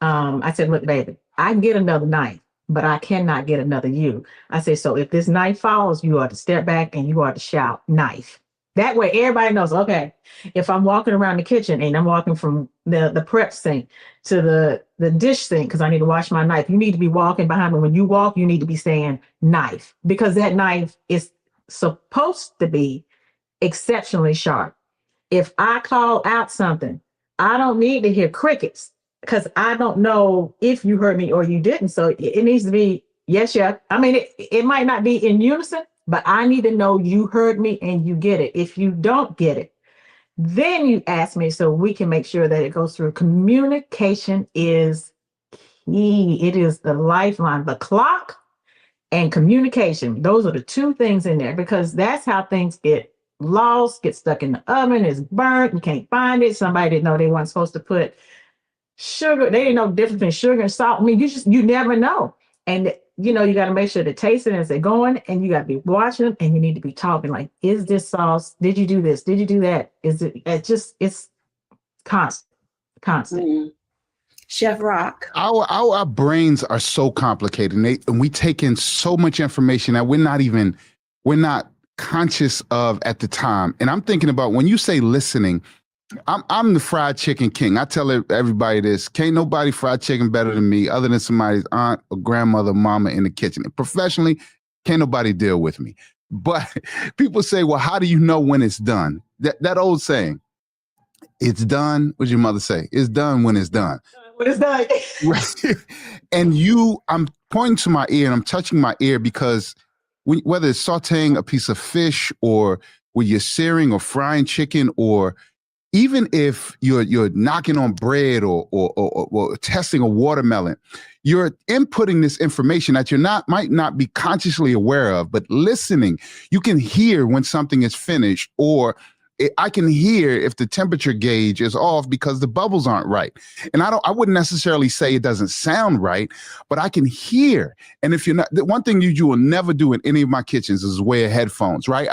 I said, look, baby, I can get another knife, but I cannot get another you. I say, so if this knife falls, you are to step back and you are to shout knife. That way everybody knows, okay, if I'm walking around the kitchen and I'm walking from the prep sink to the dish sink because I need to wash my knife, you need to be walking behind me. When you walk, you need to be saying knife because that knife is supposed to be exceptionally sharp. If I call out something, I don't need to hear crickets because I don't know if you heard me or you didn't. So it needs to be, yes, chef. I mean, it might not be in unison, but I need to know you heard me and you get it. If you don't get it, then you ask me so we can make sure that it goes through. Communication is key. It is the lifeline, the clock and communication. Those are the two things in there because that's how things get lost, get stuck in the oven, it's burnt, you can't find it. Somebody didn't know they weren't supposed to put sugar. They didn't know the difference between sugar and salt. I mean, you never know. And you got to make sure to taste it as they're going and you got to be watching them and you need to be talking like, is this sauce? Did you do this? Did you do that? It's constant. Mm. Chef Rock. Our brains are so complicated and we take in so much information that we're not conscious of at the time. And I'm thinking about when you say listening, I'm the fried chicken king. I tell everybody this, can't nobody fried chicken better than me other than somebody's aunt or grandmother, mama in the kitchen. And professionally, can't nobody deal with me. But people say, well, how do you know when it's done? That old saying, it's done. What'd your mother say? It's done when it's done. When it's done. Right. And I'm pointing to my ear and I'm touching my ear because whether it's sauteing a piece of fish or when you're searing or frying chicken, or even if you're knocking on bread or testing a watermelon, you're inputting this information that might not be consciously aware of, but listening, you can hear when something is finished, or I can hear if the temperature gauge is off because the bubbles aren't right. And I wouldn't necessarily say it doesn't sound right, but I can hear. And if you're not, the one thing you will never do in any of my kitchens is wear headphones, right?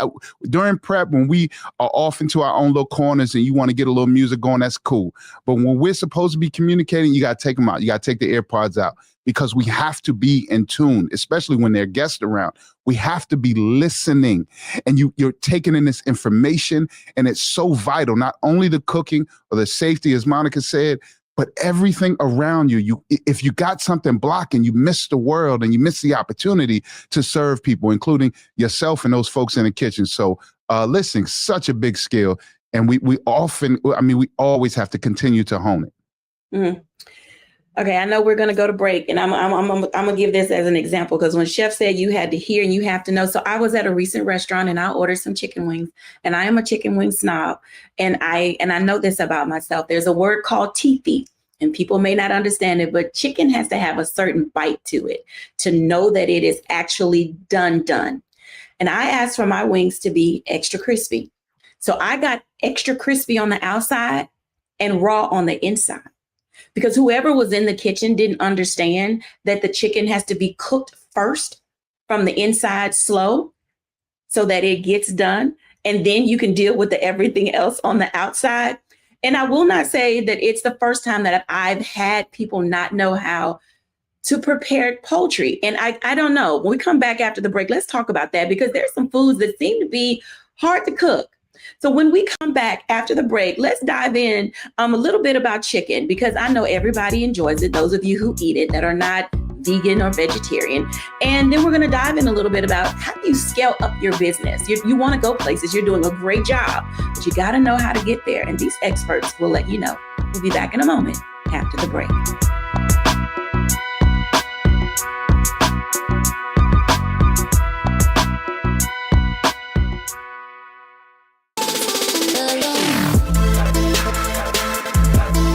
During prep, when we are off into our own little corners and you want to get a little music going, that's cool. But when we're supposed to be communicating, you got to take them out. You got to take the AirPods out because we have to be in tune, especially when there are guests around. We have to be listening, and you're taking in this information, and it's so vital, not only the cooking or the safety, as Monica said, but everything around you. If you got something blocking, you miss the world and you miss the opportunity to serve people, including yourself and those folks in the kitchen. So listening, such a big skill. And we always have to continue to hone it. Mm. Okay, I know we're going to go to break, and I'm going to give this as an example because when Chef said you had to hear and you have to know. So I was at a recent restaurant and I ordered some chicken wings, and I am a chicken wing snob, and I know this about myself. There's a word called teethy, and people may not understand it, but chicken has to have a certain bite to it to know that it is actually done. And I asked for my wings to be extra crispy. So I got extra crispy on the outside and raw on the inside. Because whoever was in the kitchen didn't understand that the chicken has to be cooked first from the inside slow so that it gets done. And then you can deal with everything else on the outside. And I will not say that it's the first time that I've had people not know how to prepare poultry. And I don't know. When we come back after the break, let's talk about that because there's some foods that seem to be hard to cook. So when we come back after the break, let's dive in a little bit about chicken, because I know everybody enjoys it, those of you who eat it that are not vegan or vegetarian. And then we're going to dive in a little bit about how do you scale up your business. You want to go places. You're doing a great job, but you got to know how to get there. And these experts will let you know. We'll be back in a moment after the break.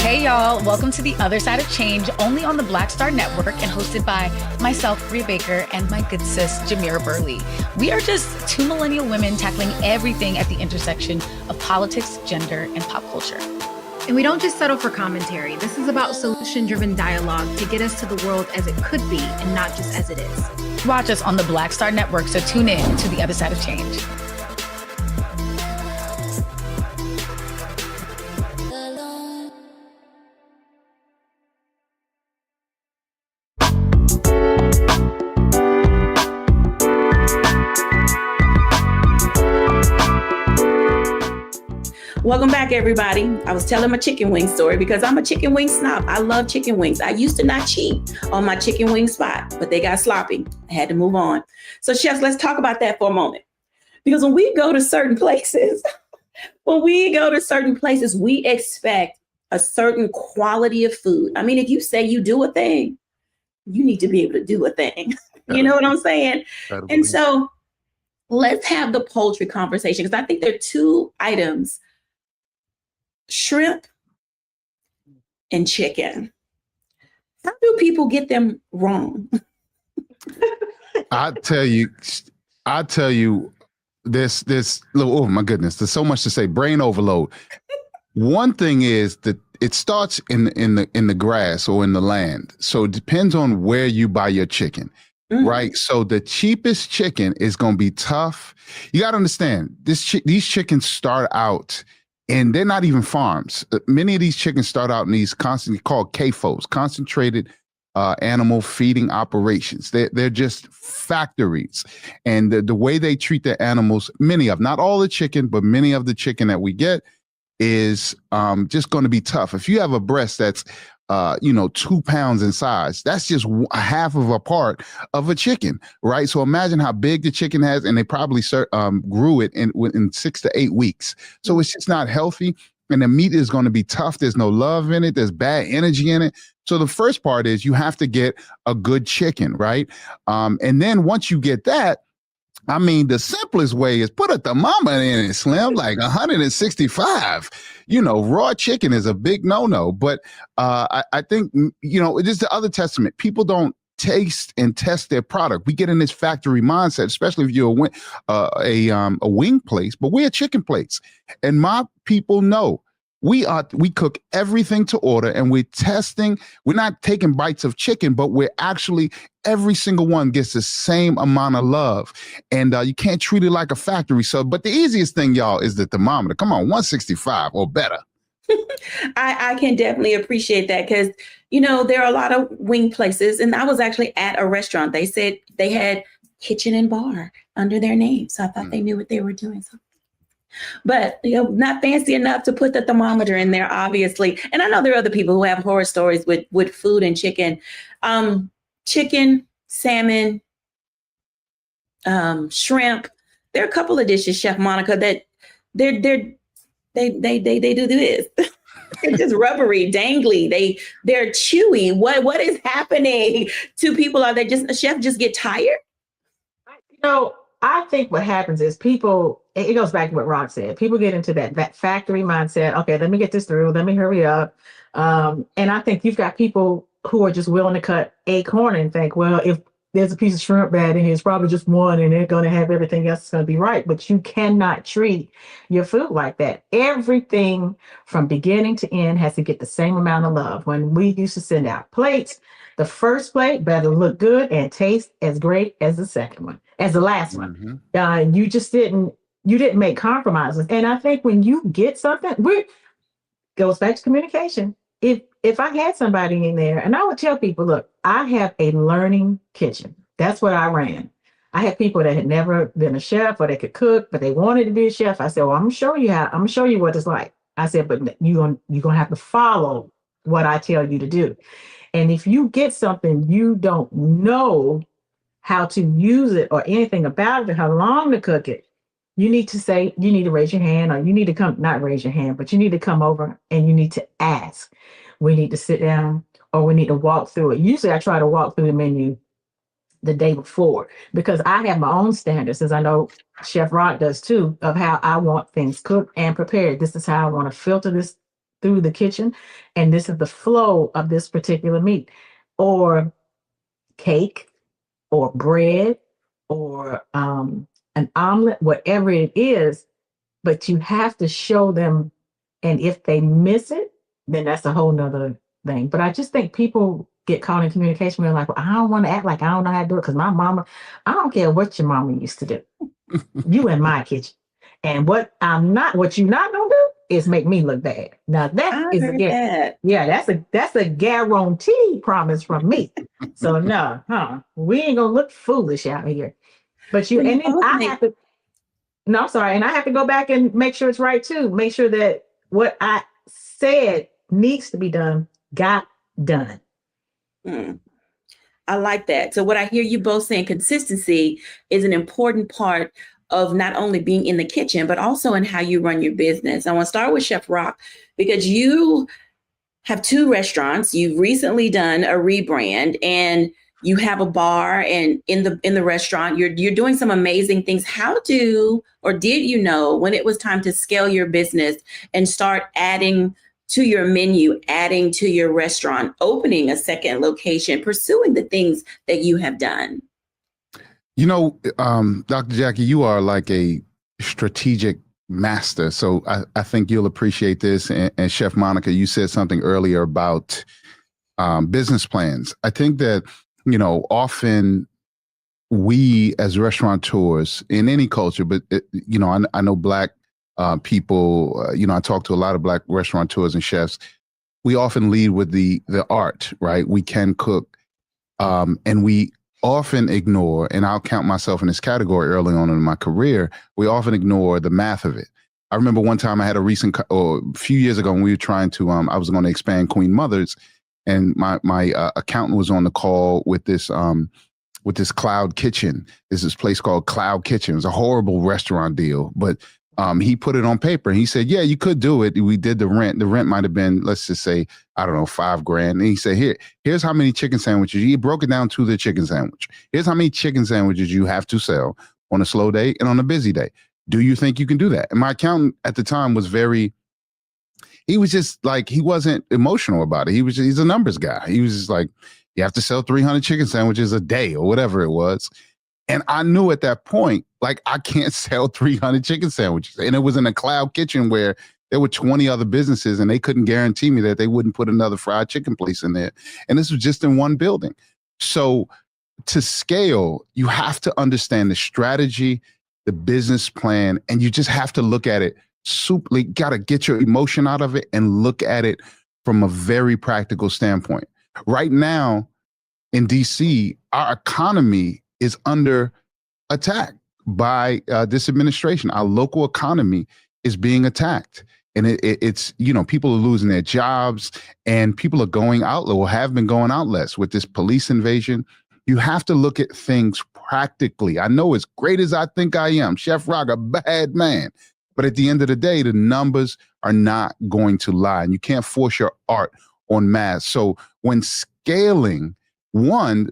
Hey y'all, welcome to The Other Side of Change, only on the Black Star Network and hosted by myself, Bria Baker, and my good sis, Jamira Burley. We are just two millennial women tackling everything at the intersection of politics, gender, and pop culture. And we don't just settle for commentary. This is about solution-driven dialogue to get us to the world as it could be and not just as it is. Watch us on the Black Star Network, so tune in to The Other Side of Change. Welcome back, everybody. I was telling my chicken wing story because I'm a chicken wing snob. I love chicken wings. I used to not cheat on my chicken wing spot, but they got sloppy. I had to move on. So chefs, let's talk about that for a moment. Because when we go to certain places, we expect a certain quality of food. I mean, if you say you do a thing, you need to be able to do a thing. You know what I'm saying? And so let's have the poultry conversation, because I think there are two items: shrimp and chicken. How do people get them wrong? I tell you, this oh my goodness, there's so much to say. Brain overload. One thing is that it starts in the grass or in the land. So it depends on where you buy your chicken. Mm-hmm. Right. So the cheapest chicken is going to be tough. You got to understand these chickens start out, and they're not even farms. Many of these chickens start out in these constantly called CAFOs, concentrated animal feeding operations. They're just factories. And the way they treat their animals, many of, not all the chicken, but many of the chicken that we get is just going to be tough. If you have a breast that's 2 pounds in size, that's just a half of a part of a chicken, right? So imagine how big the chicken has, and they probably grew it in 6 to 8 weeks. So it's just not healthy, and the meat is going to be tough. There's no love in it. There's bad energy in it. So the first part is you have to get a good chicken, right? And then once you get that, I mean, the simplest way is put a thermometer in it, Slim, like 165. Raw chicken is a big no-no. But I think, it is the other testament. People don't taste and test their product. We get in this factory mindset, especially if you're a wing place, but we're a chicken place. And my people know we cook everything to order, and we're testing. We're not taking bites of chicken, but we're actually, every single one gets the same amount of love. And you can't treat it like a factory. So, but the easiest thing, y'all, is the thermometer. Come on, 165 or better. I can definitely appreciate that, because, there are a lot of wing places, and I was actually at a restaurant. They said they had kitchen and bar under their name. So I thought they knew what they were doing. So. But not fancy enough to put the thermometer in there, obviously. And I know there are other people who have horror stories with food and chicken. Chicken, salmon, shrimp. There are a couple of dishes, Chef Monica, that they do this. They're just rubbery, dangly. They're chewy. What is happening to people? Are they just, a chef just get tired? I think what happens is people, it goes back to what Rock said. People get into that factory mindset. Okay, let me get this through. Let me hurry up. And I think you've got people who are just willing to cut a corner and think, well, if there's a piece of shrimp bad in here, it's probably just one, and they're going to have everything else is going to be right. But you cannot treat your food like that. Everything from beginning to end has to get the same amount of love. When we used to send out plates, the first plate better look good and taste as great as the second one, as the last one. You just didn't make compromises. And I think when you get something, goes back to communication. If I had somebody in there, and I would tell people, look, I have a learning kitchen. That's what I ran. I had people that had never been a chef or they could cook, but they wanted to be a chef. I said, well, I'm gonna show you what it's like. I said, but you're gonna have to follow what I tell you to do. And if you get something you don't know how to use it or anything about it, how long to cook it, you need to raise your hand, or you need to come, not raise your hand, but you need to come over and you need to ask. We need to sit down or we need to walk through it. Usually I try to walk through the menu the day before because I have my own standards, as I know Chef Rod does too, of how I want things cooked and prepared. This is how I want to filter this through the kitchen. And this is the flow of this particular meat or cake or bread or an omelet, whatever it is, but you have to show them. And if they miss it, then that's a whole nother thing. But I just think people get caught in communication. We're like, well, I don't want to act like I don't know how to do it because my mama, I don't care what your mama used to do. You in my kitchen. And what you not gonna do is make me look bad. Now that is that's a guarantee promise from me. So no, we ain't gonna look foolish out here. But I have to. No, I'm sorry, and I have to go back and make sure it's right too. Make sure that what I said needs to be done got done. I like that. So what I hear you both saying, consistency is an important part of not only being in the kitchen, but also in how you run your business. I want to start with Chef Rock because you have 2 restaurants. You've recently done a rebrand and you have a bar, and in the restaurant, you're doing some amazing things. Did you know when it was time to scale your business and start adding to your menu, adding to your restaurant, opening a second location, pursuing the things that you have done? You know, Dr. Jacquie, you are like a strategic master. So I think you'll appreciate this. And Chef Monica, you said something earlier about business plans. I think that, you know, often we as restaurateurs in any culture, but, you know, I know Black people, you know, I talk to a lot of Black restaurateurs and chefs. We often lead with the art, right? We can cook, and we often ignore, and I'll count myself in this category early on in my career, we often ignore the math of it. I remember one time I had a few years ago when we were trying to, I was going to expand Queen Mother's, and my accountant was on the call with this Cloud Kitchen. There's this place called Cloud Kitchen. It was a horrible restaurant deal, but he put it on paper. He said, yeah, you could do it. We did the rent. The rent might've been, let's just say, I don't know, $5,000. And he said, here's how many chicken sandwiches. He broke it down to the chicken sandwich. Here's how many chicken sandwiches you have to sell on a slow day and on a busy day. Do you think you can do that? And my accountant at the time was he was just like, he wasn't emotional about it. He's a numbers guy. He was just like, you have to sell 300 chicken sandwiches a day or whatever it was. And I knew at that point, like, I can't sell 300 chicken sandwiches. And it was in a Cloud Kitchen where there were 20 other businesses and they couldn't guarantee me that they wouldn't put another fried chicken place in there. And this was just in one building. So to scale, you have to understand the strategy, the business plan, and you just have to look at it got to get your emotion out of it and look at it from a very practical standpoint. Right now in DC, our economy is under attack by this administration. Our local economy is being attacked. And it's, you know, people are losing their jobs and people are going out or have been going out less with this police invasion. You have to look at things practically. I know as great as I think I am, Chef Rock, a bad man. But at the end of the day, the numbers are not going to lie. And you can't force your art on mass. So when scaling,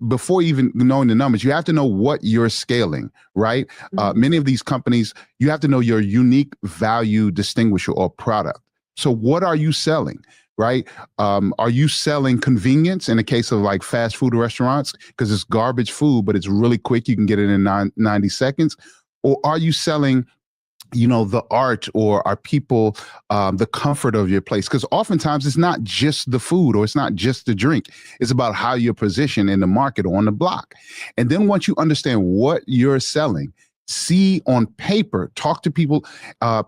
before even knowing the numbers, you have to know what you're scaling, right? Mm-hmm. Many of these companies, you have to know your unique value distinguisher or product. So what are you selling, right? Are you selling convenience in the case of like fast food restaurants? Because it's garbage food, but it's really quick. You can get it in 90 seconds. Or are you selling, you know, the art, or are people the comfort of your place? Because oftentimes it's not just the food or it's not just the drink. It's about how you're positioned in the market or on the block. And then once you understand what you're selling, see on paper, talk to people,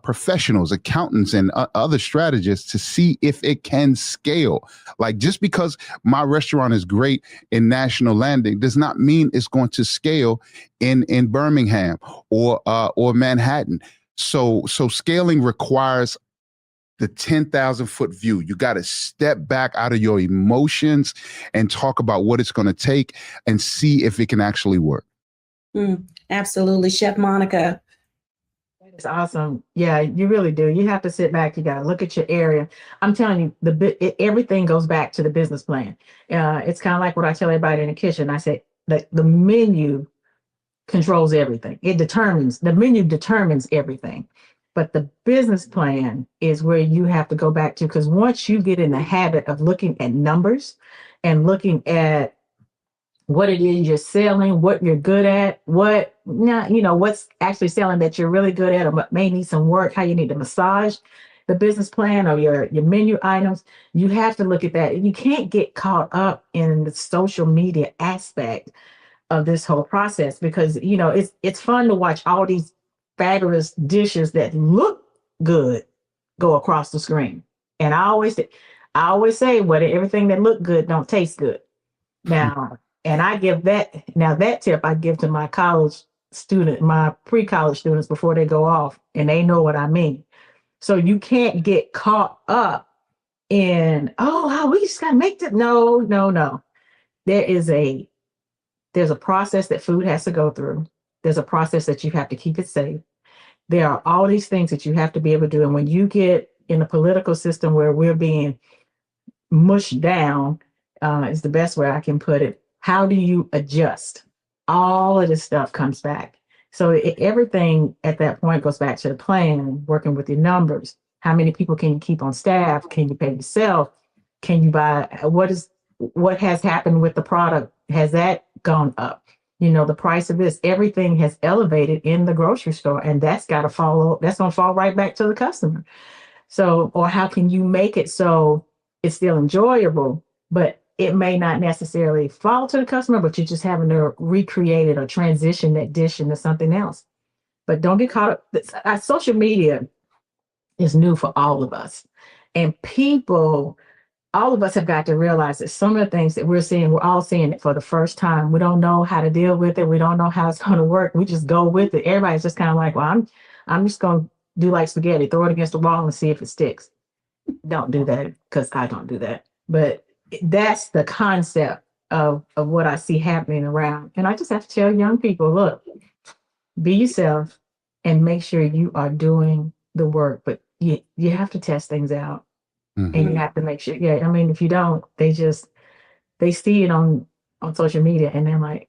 professionals, accountants, and other strategists to see if it can scale. Like, just because my restaurant is great in National Landing does not mean it's going to scale in Birmingham or Manhattan. So scaling requires the 10,000 foot view. You got to step back out of your emotions and talk about what it's going to take and see if it can actually work. Absolutely. Chef Monica. It's awesome. Yeah, you really do. You have to sit back. You got to look at your area. I'm telling you, everything goes back to the business plan. It's kind of like what I tell everybody in the kitchen. I say that the menu controls everything. The menu determines everything. But the business plan is where you have to go back to, because once you get in the habit of looking at numbers and looking at what it is you're selling, what you're good at, what's actually selling that you're really good at, or what may need some work, how you need to massage the business plan or your menu items, you have to look at that. You can't get caught up in the social media aspect of this whole process, because it's fun to watch all these fabulous dishes that look good go across the screen. And I always say, everything that look good don't taste good. Now, and I give that tip I give to my my pre-college students before they go off, and they know what I mean. So you can't get caught up in, we just gotta make that. No. There's a process that food has to go through. There's a process that you have to keep it safe. There are all these things that you have to be able to do. And when you get in a political system where we're being mushed down, is the best way I can put it. How do you adjust? All of this stuff comes back. So everything at that point goes back to the plan, working with your numbers. How many people can you keep on staff? Can you pay yourself? Can you buy? What has happened with the product? Has that gone up? The price of this, everything has elevated in the grocery store, and that's going to fall right back to the customer. So, or how can you make it so it's still enjoyable, but it may not necessarily fall to the customer, but you're just having to recreate it or transition that dish into something else. But don't get caught up. Social media is new for all of us, and all of us have got to realize that some of the things that we're all seeing it for the first time. We don't know how to deal with it. We don't know how it's going to work. We just go with it. Everybody's just kind of like, well, I'm just going to do like spaghetti, throw it against the wall and see if it sticks. Don't do that, because I don't do that. But that's the concept of what I see happening around. And I just have to tell young people, look, be yourself and make sure you are doing the work. But you have to test things out. Mm-hmm. And you have to make sure. Yeah, I mean, if you don't, they see it on social media and they're like,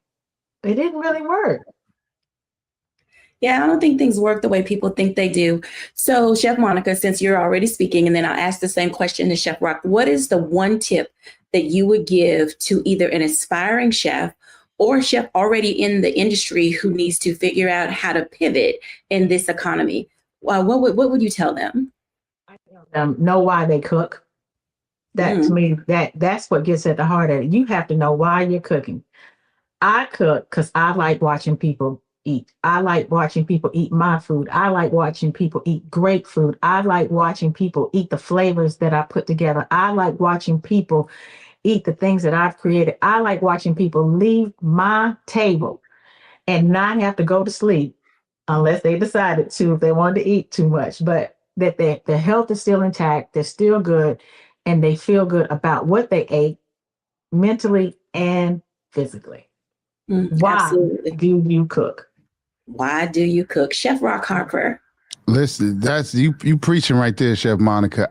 it didn't really work. Yeah, I don't think things work the way people think they do. So, Chef Monica, since you're already speaking, and then I'll ask the same question to Chef Rock, what is the one tip that you would give to either an aspiring chef or a chef already in the industry who needs to figure out how to pivot in this economy? What would you tell them? Know why they cook. That to me, that's what gets at the heart of it. You have to know why you're cooking. I cook because I like watching people eat. I like watching people eat my food. I like watching people eat great food. I like watching people eat the flavors that I put together. I like watching people eat the things that I've created. I like watching people leave my table and not have to go to sleep unless they decided to, if they wanted to eat too much, but that their health is still intact, they're still good, and they feel good about what they ate mentally and physically. Why Absolutely. do you cook? Why do you cook? Chef Rock Harper. Listen, that's you preaching right there, Chef Monica.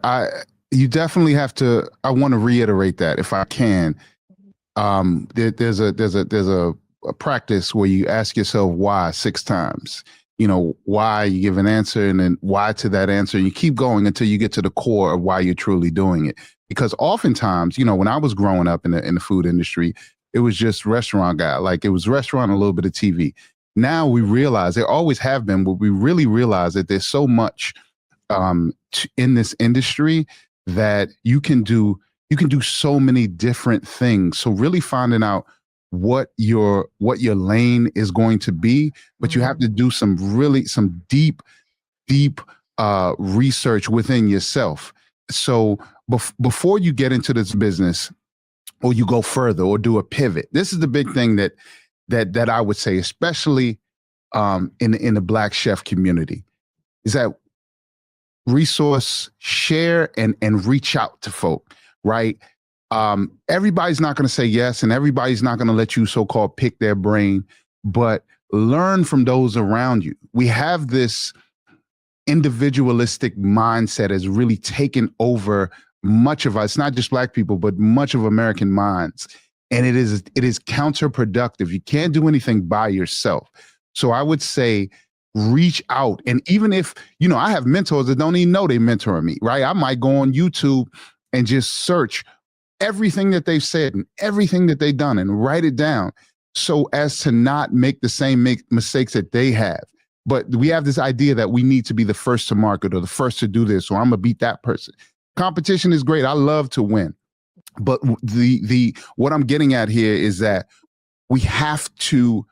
You definitely have to. I want to reiterate that if I can. There's a practice where you ask yourself why 6 times. Why, you give an answer, and then why to that answer. And you keep going until you get to the core of why you're truly doing it. Because oftentimes, when I was growing up in the food industry, it was just restaurant guy. Like, it was restaurant, a little bit of TV. Now we realize, there always have been, but we really realize that there's so much in this industry that you can do so many different things. So really finding out what your lane is going to be, but you have to do some deep research within yourself. So before you get into this business, or you go further, or do a pivot, this is the big thing that I would say, especially in the Black chef community, is that share and reach out to folk, right? Everybody's not going to say yes, and everybody's not going to let you so-called pick their brain, but learn from those around you. We have this individualistic mindset has really taken over much of us, not just Black people, but much of American minds. And it is counterproductive. You can't do anything by yourself. So I would say reach out. And even if, I have mentors that don't even know they're mentoring me, right? I might go on YouTube and just search everything that they've said and everything that they've done and write it down so as to not make the same mistakes that they have. But we have this idea that we need to be the first to market or the first to do this, or I'm gonna beat that person. Competition is great. I love to win. But what I'm getting at here is that we have to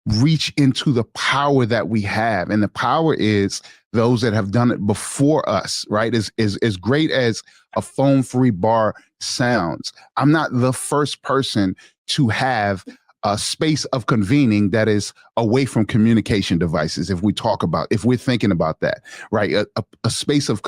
reach into the power that we have. And the power is those that have done it before us, right? As great as a phone-free bar sounds, I'm not the first person to have a space of convening that is away from communication devices. If we're thinking about that, right? A space of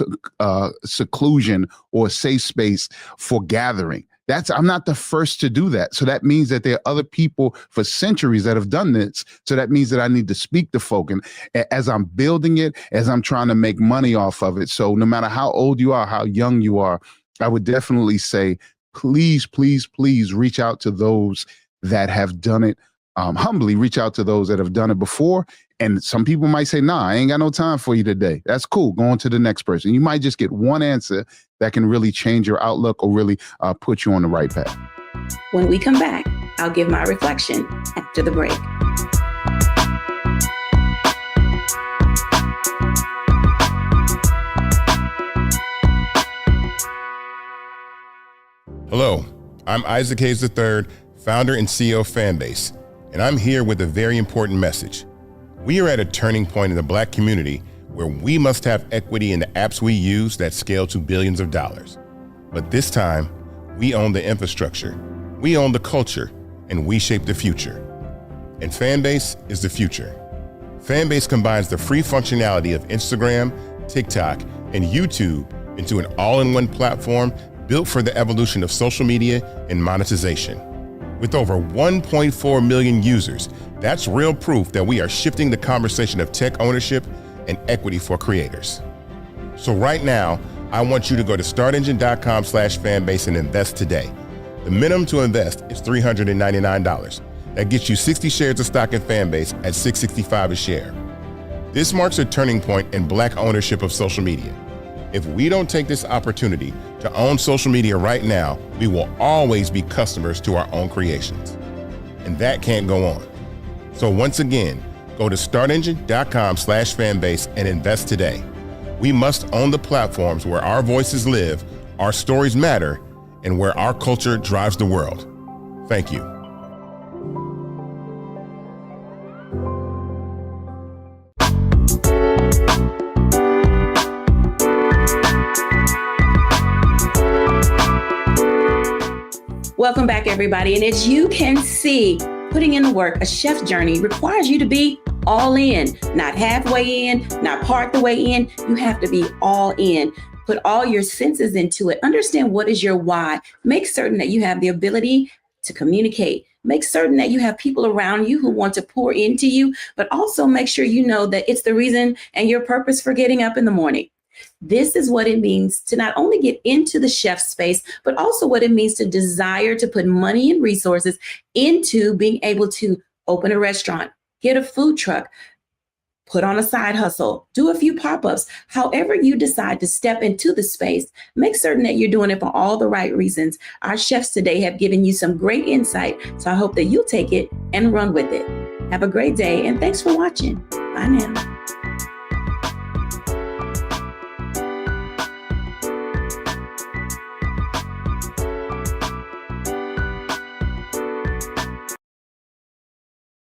seclusion or a safe space for gathering. I'm not the first to do that. So that means that there are other people for centuries that have done this. So that means that I need to speak to folk. And as I'm building it, as I'm trying to make money off of it. So no matter how old you are, how young you are, I would definitely say, please, please, please reach out to those that have done it. Humbly reach out to those that have done it before. And some people might say, nah, I ain't got no time for you today. That's cool. Go on to the next person. You might just get one answer that can really change your outlook or really put you on the right path. When we come back, I'll give my reflection after the break. Hello, I'm Isaac Hayes III, founder and CEO of Fanbase, and I'm here with a very important message. We are at a turning point in the Black community where we must have equity in the apps we use that scale to billions of dollars. But this time, we own the infrastructure, we own the culture, and we shape the future. And Fanbase is the future. Fanbase combines the free functionality of Instagram, TikTok, and YouTube into an all-in-one platform built for the evolution of social media and monetization. With over 1.4 million users, that's real proof that we are shifting the conversation of tech ownership and equity for creators. So right now, I want you to go to startengine.com/fanbase and invest today. The minimum to invest is $399. That gets you 60 shares of stock in Fanbase at $665 a share. This marks a turning point in Black ownership of social media. If we don't take this opportunity to own social media right now, we will always be customers to our own creations. And that can't go on. So once again, go to startengine.com/fanbase and invest today. We must own the platforms where our voices live, our stories matter, and where our culture drives the world. Thank you. Welcome back, everybody. And as you can see, putting in the work, a chef's journey requires you to be all in, not halfway in, not part the way in. You have to be all in. Put all your senses into it. Understand what is your why. Make certain that you have the ability to communicate. Make certain that you have people around you who want to pour into you, but also make sure you know that it's the reason and your purpose for getting up in the morning. This is what it means to not only get into the chef space, but also what it means to desire to put money and resources into being able to open a restaurant, get a food truck, put on a side hustle, do a few pop-ups. However you decide to step into the space, make certain that you're doing it for all the right reasons. Our chefs today have given you some great insight, so I hope that you'll take it and run with it. Have a great day, and thanks for watching. Bye now.